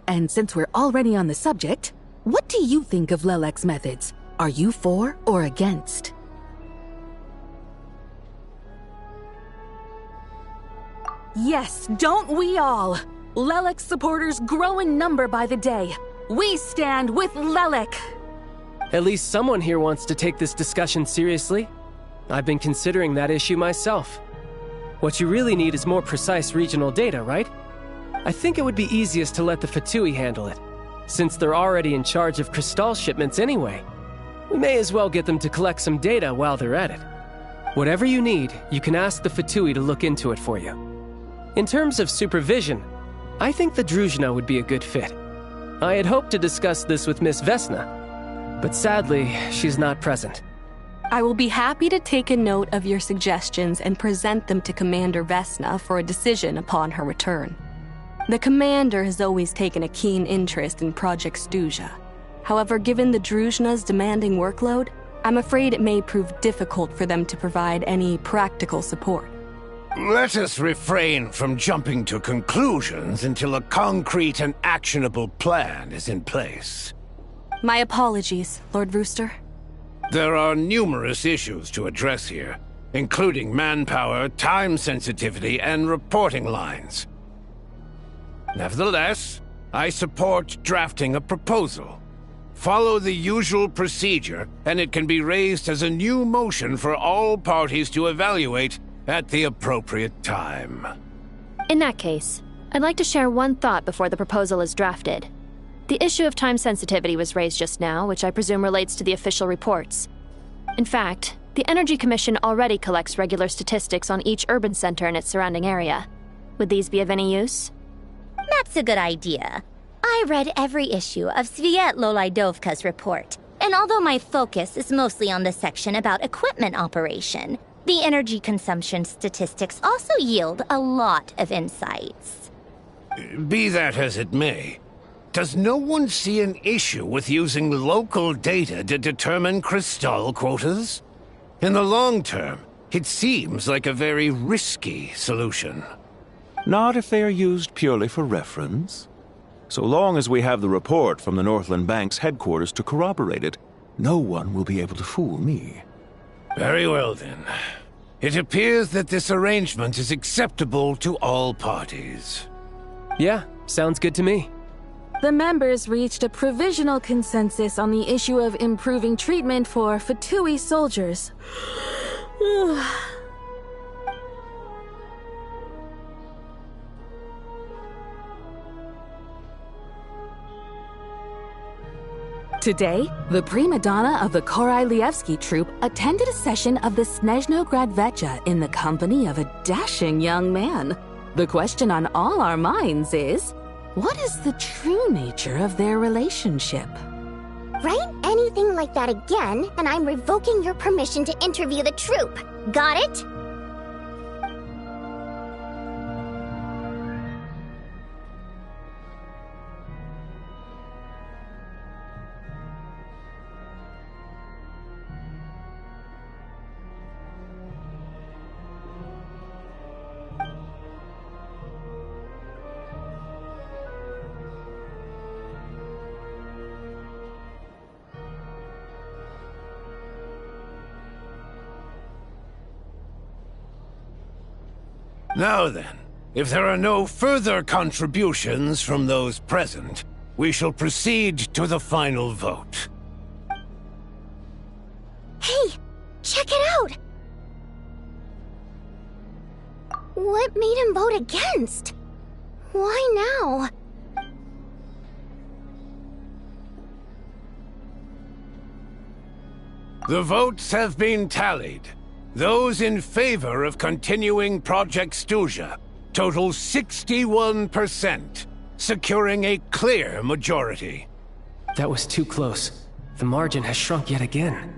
And since we're already on the subject, what do you think of Lelek's methods? Are you for or against? Yes, don't we all? Lelek supporters grow in number by the day. We stand with Lelek! At least someone here wants to take this discussion seriously. I've been considering that issue myself. What you really need is more precise regional data, right? I think it would be easiest to let the Fatui handle it, since they're already in charge of Crystal shipments anyway. We may as well get them to collect some data while they're at it. Whatever you need, you can ask the Fatui to look into it for you. In terms of supervision, I think the Druzhna would be a good fit. I had hoped to discuss this with Miss Vesna, but sadly, she's not present. I will be happy to take a note of your suggestions and present them to Commander Vesna for a decision upon her return. The Commander has always taken a keen interest in Project Stuja. However, given the Druzhna's demanding workload, I'm afraid it may prove difficult for them to provide any practical support. Let us refrain from jumping to conclusions until a concrete and actionable plan is in place. My apologies, Lord Rooster. There are numerous issues to address here, including manpower, time sensitivity, and reporting lines. Nevertheless, I support drafting a proposal. Follow the usual procedure, and it can be raised as a new motion for all parties to evaluate at the appropriate time. In that case, I'd like to share one thought before the proposal is drafted. The issue of time sensitivity was raised just now, which I presume relates to the official reports. In fact, the Energy Commission already collects regular statistics on each urban center and its surrounding area. Would these be of any use? That's a good idea. I read every issue of Svietlolaidovka's report, and although my focus is mostly on the section about equipment operation, the energy consumption statistics also yield a lot of insights. Be that as it may, does no one see an issue with using local data to determine crystal quotas? In the long term, it seems like a very risky solution. Not if they are used purely for reference. So long as we have the report from the Northland Bank's headquarters to corroborate it, no one will be able to fool me. Very well, then. It appears that this arrangement is acceptable to all parties. Yeah, sounds good to me. The members reached a provisional consensus on the issue of improving treatment for Fatui soldiers. Today, the prima donna of the Korailievsky troupe attended a session of the Snezhnograd Vecha in the company of a dashing young man. The question on all our minds is, what is the true nature of their relationship? Write anything like that again, and I'm revoking your permission to interview the troupe. Got it? Now then, if there are no further contributions from those present, we shall proceed to the final vote. Hey, check it out! What made him vote against? Why now? The votes have been tallied. Those in favor of continuing Project Stuja total 61%, securing a clear majority. That was too close. The margin has shrunk yet again.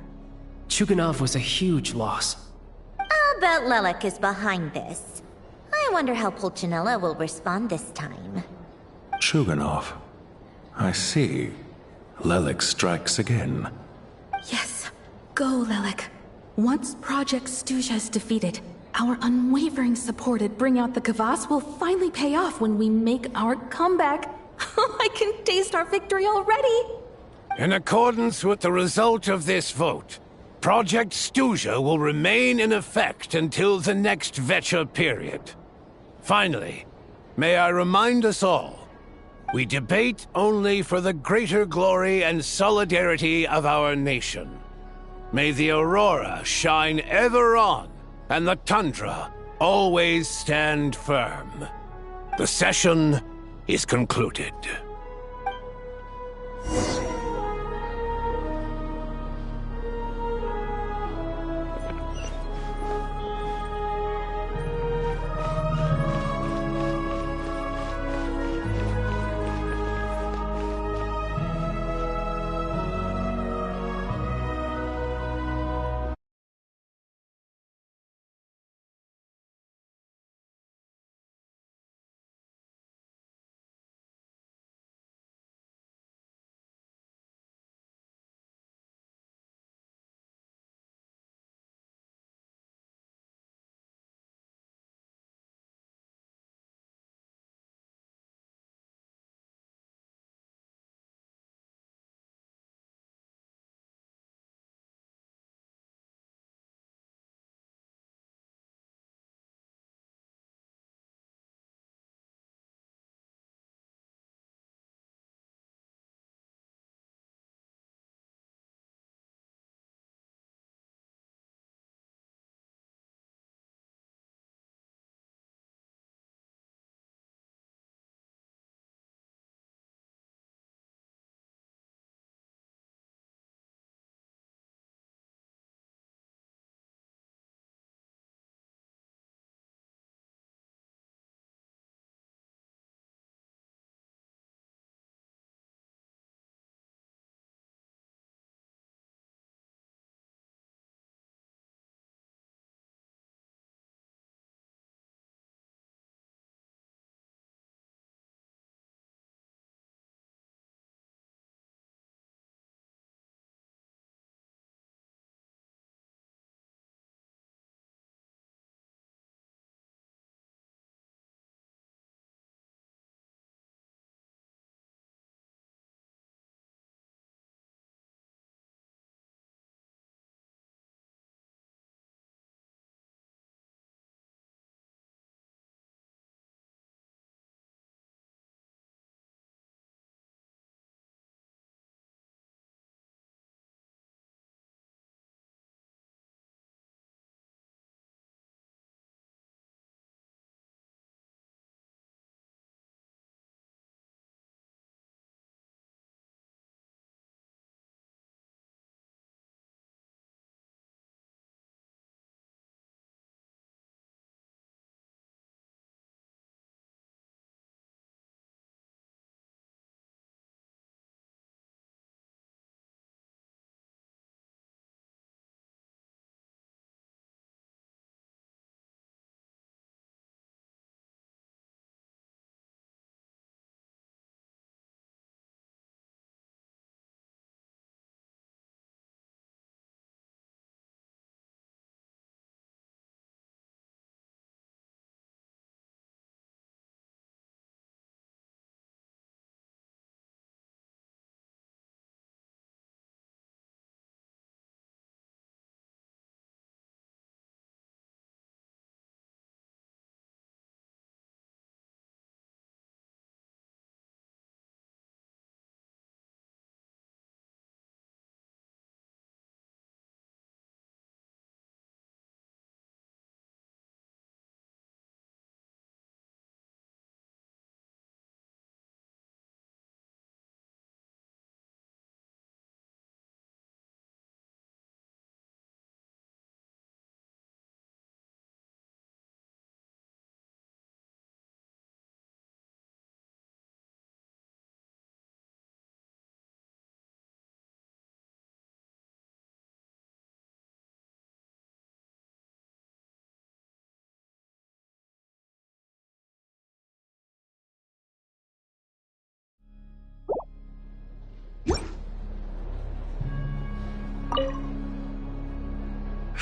Chuganov was a huge loss. I'll bet Lelek is behind this. I wonder how Pulcinella will respond this time. Chuganov. I see. Lelek strikes again. Yes, go, Lelek. Once Project Stuja is defeated, our unwavering support at Bring Out the Kvass will finally pay off when we make our comeback. I can taste our victory already! In accordance with the result of this vote, Project Stuja will remain in effect until the next Vecha period. Finally, may I remind us all, we debate only for the greater glory and solidarity of our nation. May the aurora shine ever on, and the tundra always stand firm. The session is concluded.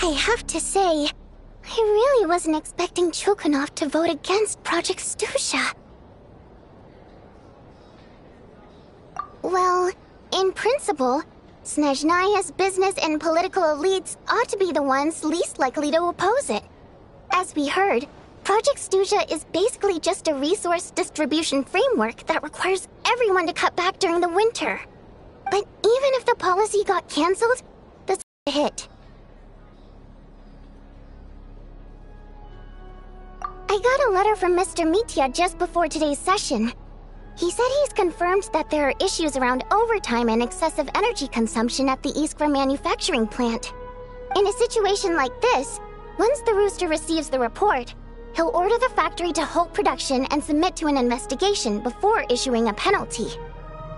I have to say, I really wasn't expecting Chulkanov to vote against Project Stusha. Well, in principle, Snezhnaya's business and political elites ought to be the ones least likely to oppose it. As we heard, Project Stusha is basically just a resource distribution framework that requires everyone to cut back during the winter. But even if the policy got cancelled, that's a hit. I got a letter from Mr. Mitya just before today's session. He said he's confirmed that there are issues around overtime and excessive energy consumption at the Iskra manufacturing plant. In a situation like this, once the Rooster receives the report, he'll order the factory to halt production and submit to an investigation before issuing a penalty.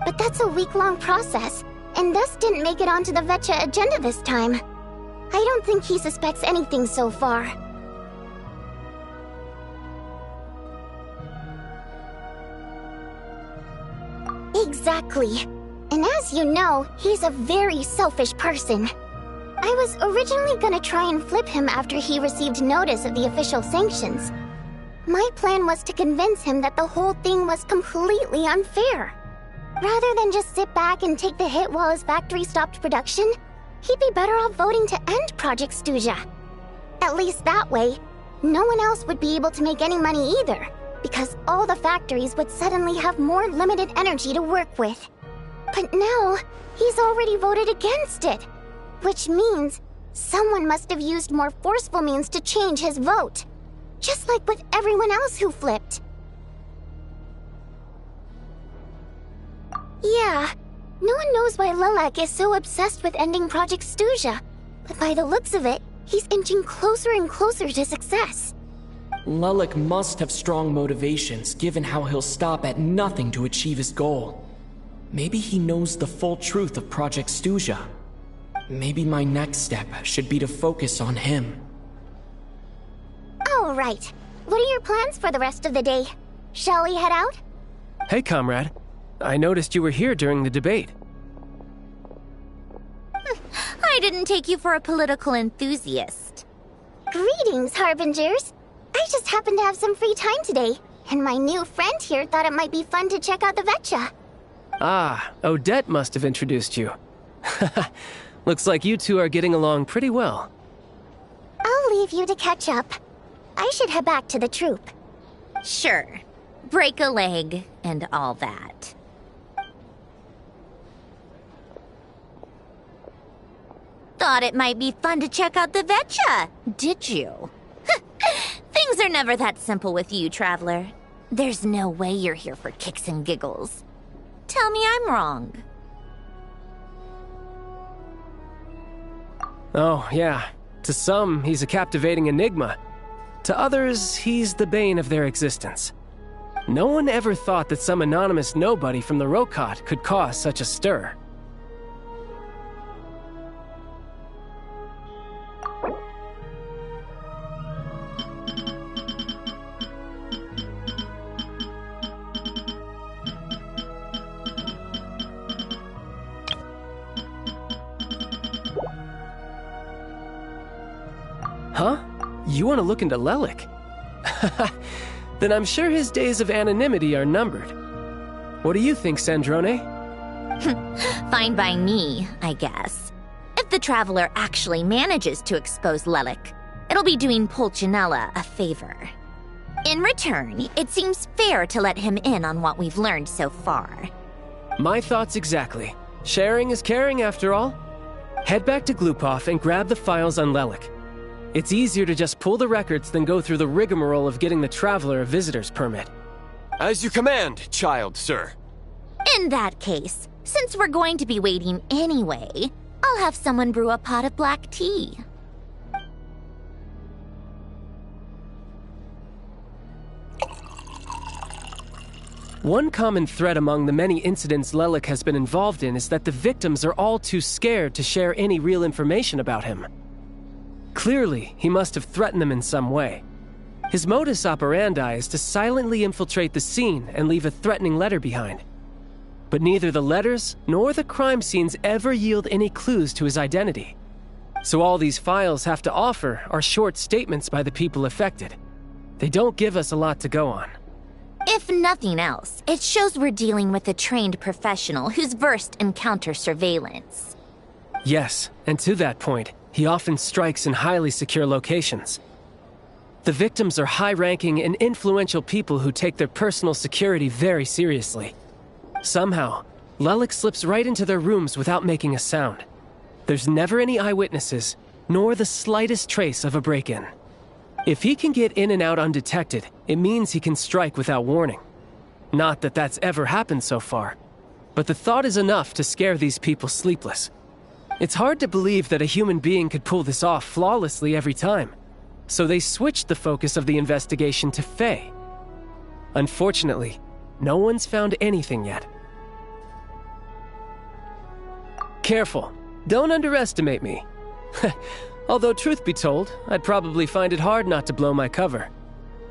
But that's a week-long process, and thus didn't make it onto the Vetcha agenda this time. I don't think he suspects anything so far. Exactly. And as you know, he's a very selfish person. I was originally gonna try and flip him after he received notice of the official sanctions. My plan was to convince him that the whole thing was completely unfair. Rather than just sit back and take the hit while his factory stopped production, he'd be better off voting to end Project Stusha. At least that way, no one else would be able to make any money either, because all the factories would suddenly have more limited energy to work with. But now, he's already voted against it, which means someone must have used more forceful means to change his vote, just like with everyone else who flipped. Yeah, no one knows why Lilac is so obsessed with ending Project Stusha, but by the looks of it, he's inching closer and closer to success. Lelik must have strong motivations, given how he'll stop at nothing to achieve his goal. Maybe he knows the full truth of Project Stusha. Maybe my next step should be to focus on him. All right. What are your plans for the rest of the day? Shall we head out? Hey, comrade. I noticed you were here during the debate. I didn't take you for a political enthusiast. Greetings, Harbingers. I just happened to have some free time today, and my new friend here thought it might be fun to check out the Vetcha. Ah, Odette must have introduced you. Looks like you two are getting along pretty well. I'll leave you to catch up. I should head back to the troop. Sure. Break a leg and all that. Thought it might be fun to check out the Vetcha, did you? Things are never that simple with you, Traveler. There's no way you're here for kicks and giggles. Tell me I'm wrong. Oh, yeah. To some, he's a captivating enigma. To others, he's the bane of their existence. No one ever thought that some anonymous nobody from the Rokot could cause such a stir. Huh? You want to look into Lelik? Then I'm sure his days of anonymity are numbered. What do you think, Sandrone? Fine by me, I guess. If the Traveler actually manages to expose Lelik, it'll be doing Pulcinella a favor. In return, it seems fair to let him in on what we've learned so far. My thoughts exactly. Sharing is caring, after all. Head back to Glupov and grab the files on Lelik. It's easier to just pull the records than go through the rigmarole of getting the Traveler a visitor's permit. As you command, child, sir. In that case, since we're going to be waiting anyway, I'll have someone brew a pot of black tea. One common thread among the many incidents Lelik has been involved in is that the victims are all too scared to share any real information about him. Clearly, he must have threatened them in some way. His modus operandi is to silently infiltrate the scene and leave a threatening letter behind. But neither the letters nor the crime scenes ever yield any clues to his identity. So all these files have to offer are short statements by the people affected. They don't give us a lot to go on. If nothing else, it shows we're dealing with a trained professional who's versed in counter-surveillance. Yes, and to that point, he often strikes in highly secure locations. The victims are high-ranking and influential people who take their personal security very seriously. Somehow, Lelik slips right into their rooms without making a sound. There's never any eyewitnesses, nor the slightest trace of a break-in. If he can get in and out undetected, it means he can strike without warning. Not that that's ever happened so far, but the thought is enough to scare these people sleepless. It's hard to believe that a human being could pull this off flawlessly every time, so they switched the focus of the investigation to Faye. Unfortunately, no one's found anything yet. Careful, don't underestimate me. Although truth be told, I'd probably find it hard not to blow my cover.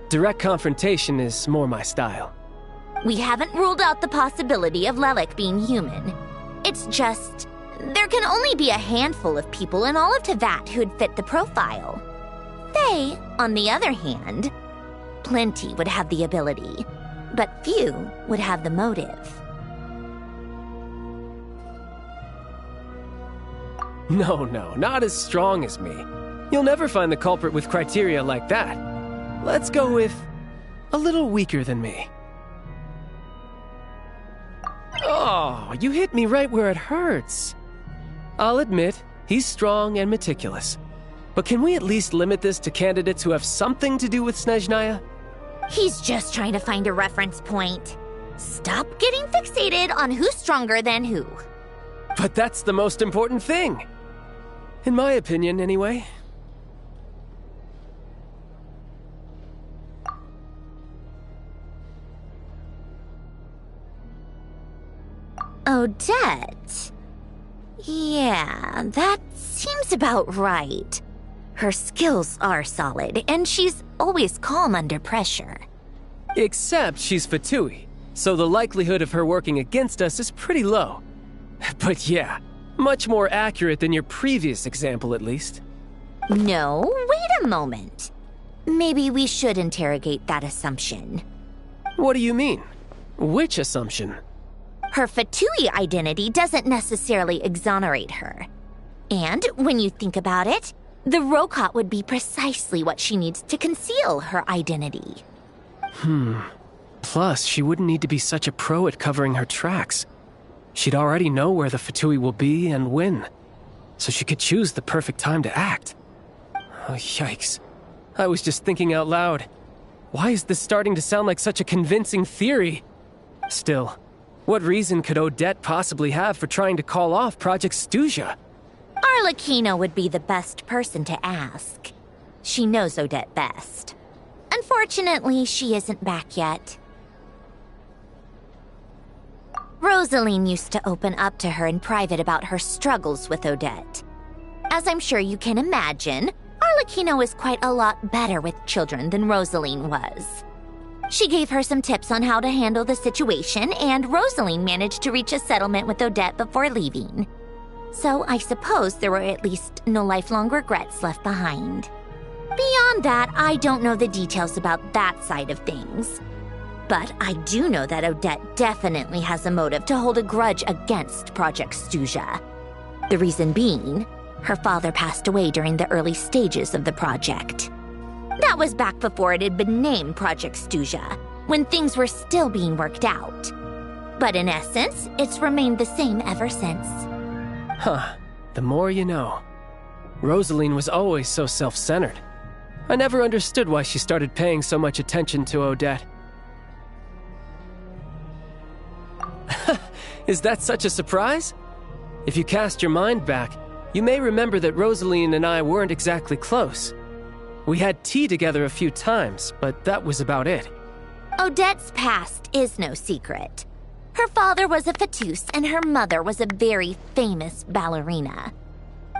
Direct confrontation is more my style. We haven't ruled out the possibility of Lelik being human. It's just, there can only be a handful of people in all of Teyvat who'd fit the profile. Faye, on the other hand, plenty would have the ability, but few would have the motive. No, not as strong as me. You'll never find the culprit with criteria like that. Let's go with a little weaker than me. Oh, you hit me right where it hurts. I'll admit, he's strong and meticulous. But can we at least limit this to candidates who have something to do with Snezhnaya? He's just trying to find a reference point. Stop getting fixated on who's stronger than who. But that's the most important thing. In my opinion, anyway. Odette? Yeah, that seems about right. Her skills are solid, and she's always calm under pressure. Except she's Fatui, so the likelihood of her working against us is pretty low. But yeah, much more accurate than your previous example, at least. No, wait a moment. Maybe we should interrogate that assumption. What do you mean? Which assumption? Her Fatui identity doesn't necessarily exonerate her. And when you think about it, the Rokot would be precisely what she needs to conceal her identity. Plus, she wouldn't need to be such a pro at covering her tracks. She'd already know where the Fatui will be and when, so she could choose the perfect time to act. Oh, yikes. I was just thinking out loud. Why is this starting to sound like such a convincing theory? Still, what reason could Odette possibly have for trying to call off Project Stuzha? Arlecchino would be the best person to ask. She knows Odette best. Unfortunately, she isn't back yet. Rosaline used to open up to her in private about her struggles with Odette. As I'm sure you can imagine, Arlecchino is quite a lot better with children than Rosaline was. She gave her some tips on how to handle the situation, and Rosaline managed to reach a settlement with Odette before leaving. So I suppose there were at least no lifelong regrets left behind. Beyond that, I don't know the details about that side of things. But I do know that Odette definitely has a motive to hold a grudge against Project Stuzha. The reason being, her father passed away during the early stages of the project. That was back before it had been named Project Stuzha, when things were still being worked out. But in essence, it's remained the same ever since. Huh, the more you know. Rosaline was always so self-centered. I never understood why she started paying so much attention to Odette. Is that such a surprise? If you cast your mind back, you may remember that Rosaline and I weren't exactly close. We had tea together a few times, but that was about it. Odette's past is no secret. Her father was a Fatus and her mother was a very famous ballerina.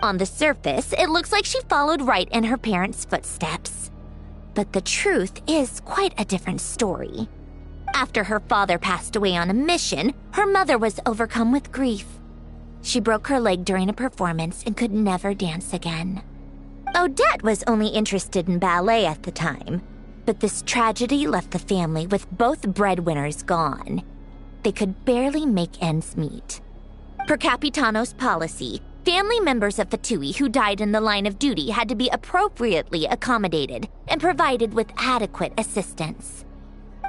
On the surface, it looks like she followed right in her parents' footsteps. But the truth is quite a different story. After her father passed away on a mission, her mother was overcome with grief. She broke her leg during a performance and could never dance again. Odette was only interested in ballet at the time, but this tragedy left the family with both breadwinners gone. They could barely make ends meet. Per Capitano's policy, family members of Fatui who died in the line of duty had to be appropriately accommodated and provided with adequate assistance.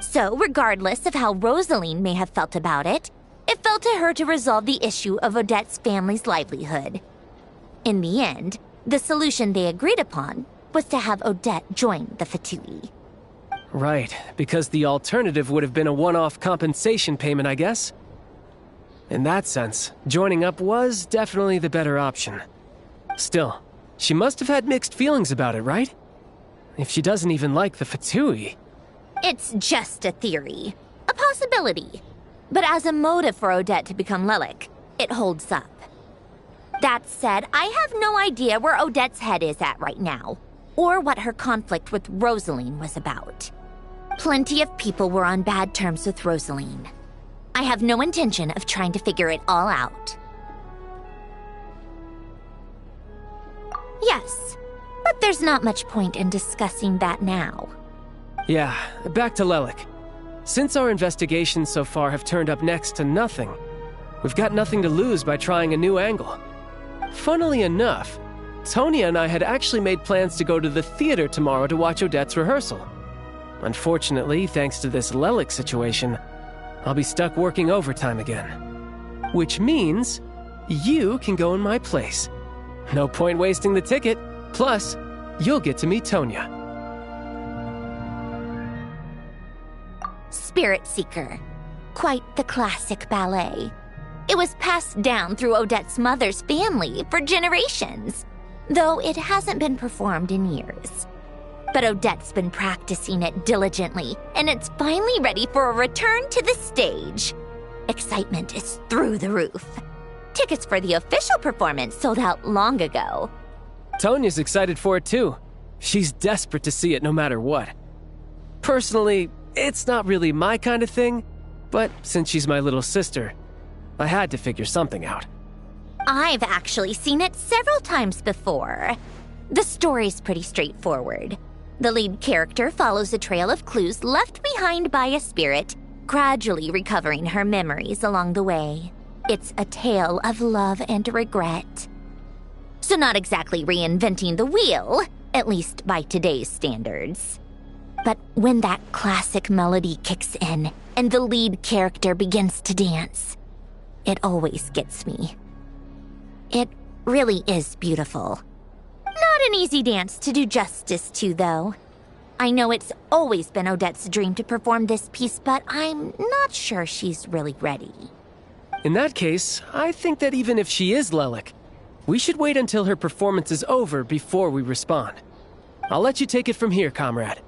So, regardless of how Rosaline may have felt about it, it fell to her to resolve the issue of Odette's family's livelihood. In the end, the solution they agreed upon was to have Odette join the Fatui. Right, because the alternative would have been a one-off compensation payment, I guess. In that sense, joining up was definitely the better option. Still, she must have had mixed feelings about it, right? If she doesn't even like the Fatui. It's just a theory, a possibility. But as a motive for Odette to become Lelik, it holds up. That said, I have no idea where Odette's head is at right now, or what her conflict with Rosaline was about. Plenty of people were on bad terms with Rosaline. I have no intention of trying to figure it all out. Yes, but there's not much point in discussing that now. Yeah, back to Lelik. Since our investigations so far have turned up next to nothing, we've got nothing to lose by trying a new angle. Funnily enough, Tonya and I had actually made plans to go to the theater tomorrow to watch Odette's rehearsal. Unfortunately, thanks to this Lelik situation, I'll be stuck working overtime again. Which means you can go in my place. No point wasting the ticket. Plus, you'll get to meet Tonya. Spirit Seeker. Quite the classic ballet. It was passed down through Odette's mother's family for generations, though it hasn't been performed in years. But Odette's been practicing it diligently, and it's finally ready for a return to the stage. Excitement is through the roof. Tickets for the official performance sold out long ago. Tonya's excited for it too. She's desperate to see it no matter what. Personally, it's not really my kind of thing, but since she's my little sister, I had to figure something out. I've actually seen it several times before. The story's pretty straightforward. The lead character follows a trail of clues left behind by a spirit, gradually recovering her memories along the way. It's a tale of love and regret. So not exactly reinventing the wheel, at least by today's standards. But when that classic melody kicks in and the lead character begins to dance, it always gets me. It really is beautiful. Not an easy dance to do justice to, though. I know it's always been Odette's dream to perform this piece, but I'm not sure she's really ready. In that case, I think that even if she is Lelik, we should wait until her performance is over before we respond. I'll let you take it from here, comrade.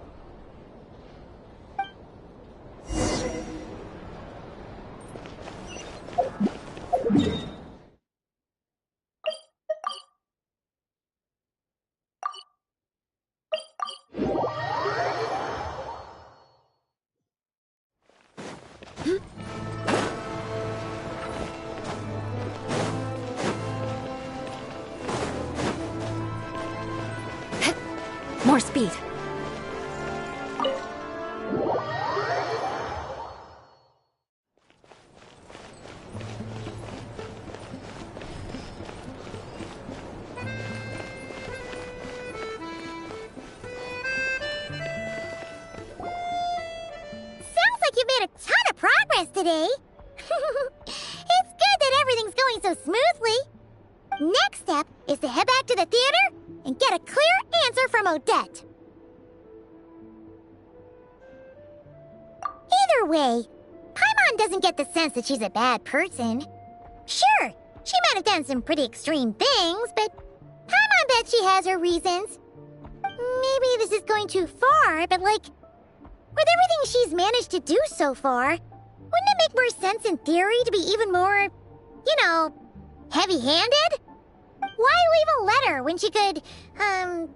More speed. Today. It's good that everything's going so smoothly. Next step is to head back to the theater and get a clear answer from Odette. Either way, Paimon doesn't get the sense that she's a bad person. Sure, she might have done some pretty extreme things, but Paimon bet she has her reasons. Maybe this is going too far, but with everything she's managed to do so far, wouldn't it make more sense in theory to be even more, heavy-handed? Why leave a letter when she could, well,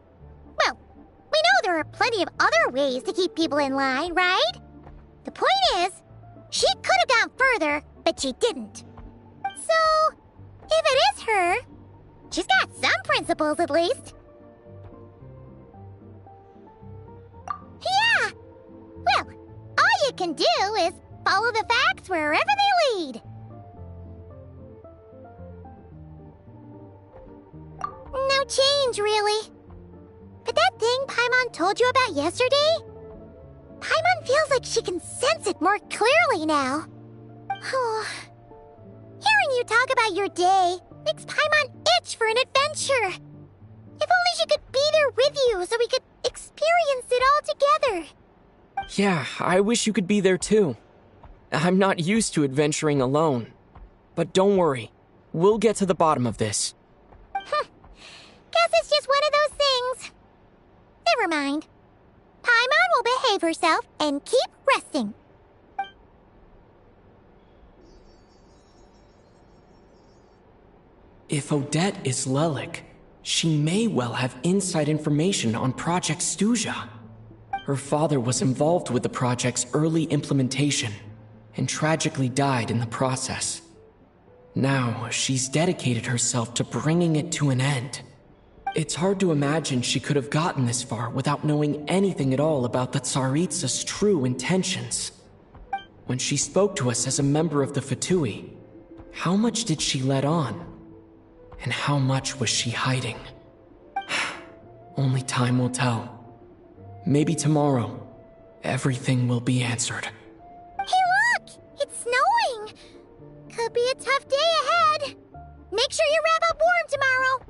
we know there are plenty of other ways to keep people in line, right? The point is, she could have gone further, but she didn't. So, If it is her, she's got some principles at least. Yeah! Well, all you can do is follow the facts wherever they lead. No change, really. But that thing Paimon told you about yesterday? Paimon feels like she can sense it more clearly now. Hearing you talk about your day makes Paimon itch for an adventure. If only she could be there with you so we could experience it all together. Yeah, I wish you could be there too. I'm not used to adventuring alone. But don't worry, we'll get to the bottom of this. Guess it's just one of those things. Never mind. Paimon will behave herself and keep resting. If Odette is Lelik, she may well have inside information on Project Stuja. Her father was involved with the project's early implementation and tragically died in the process. Now, she's dedicated herself to bringing it to an end. It's hard to imagine she could have gotten this far without knowing anything at all about the Tsaritsa's true intentions. When she spoke to us as a member of the Fatui, how much did she let on? And how much was she hiding? Only time will tell. Maybe tomorrow, everything will be answered. Hey look! It's snowing! Could be a tough day ahead. Make sure you wrap up warm tomorrow.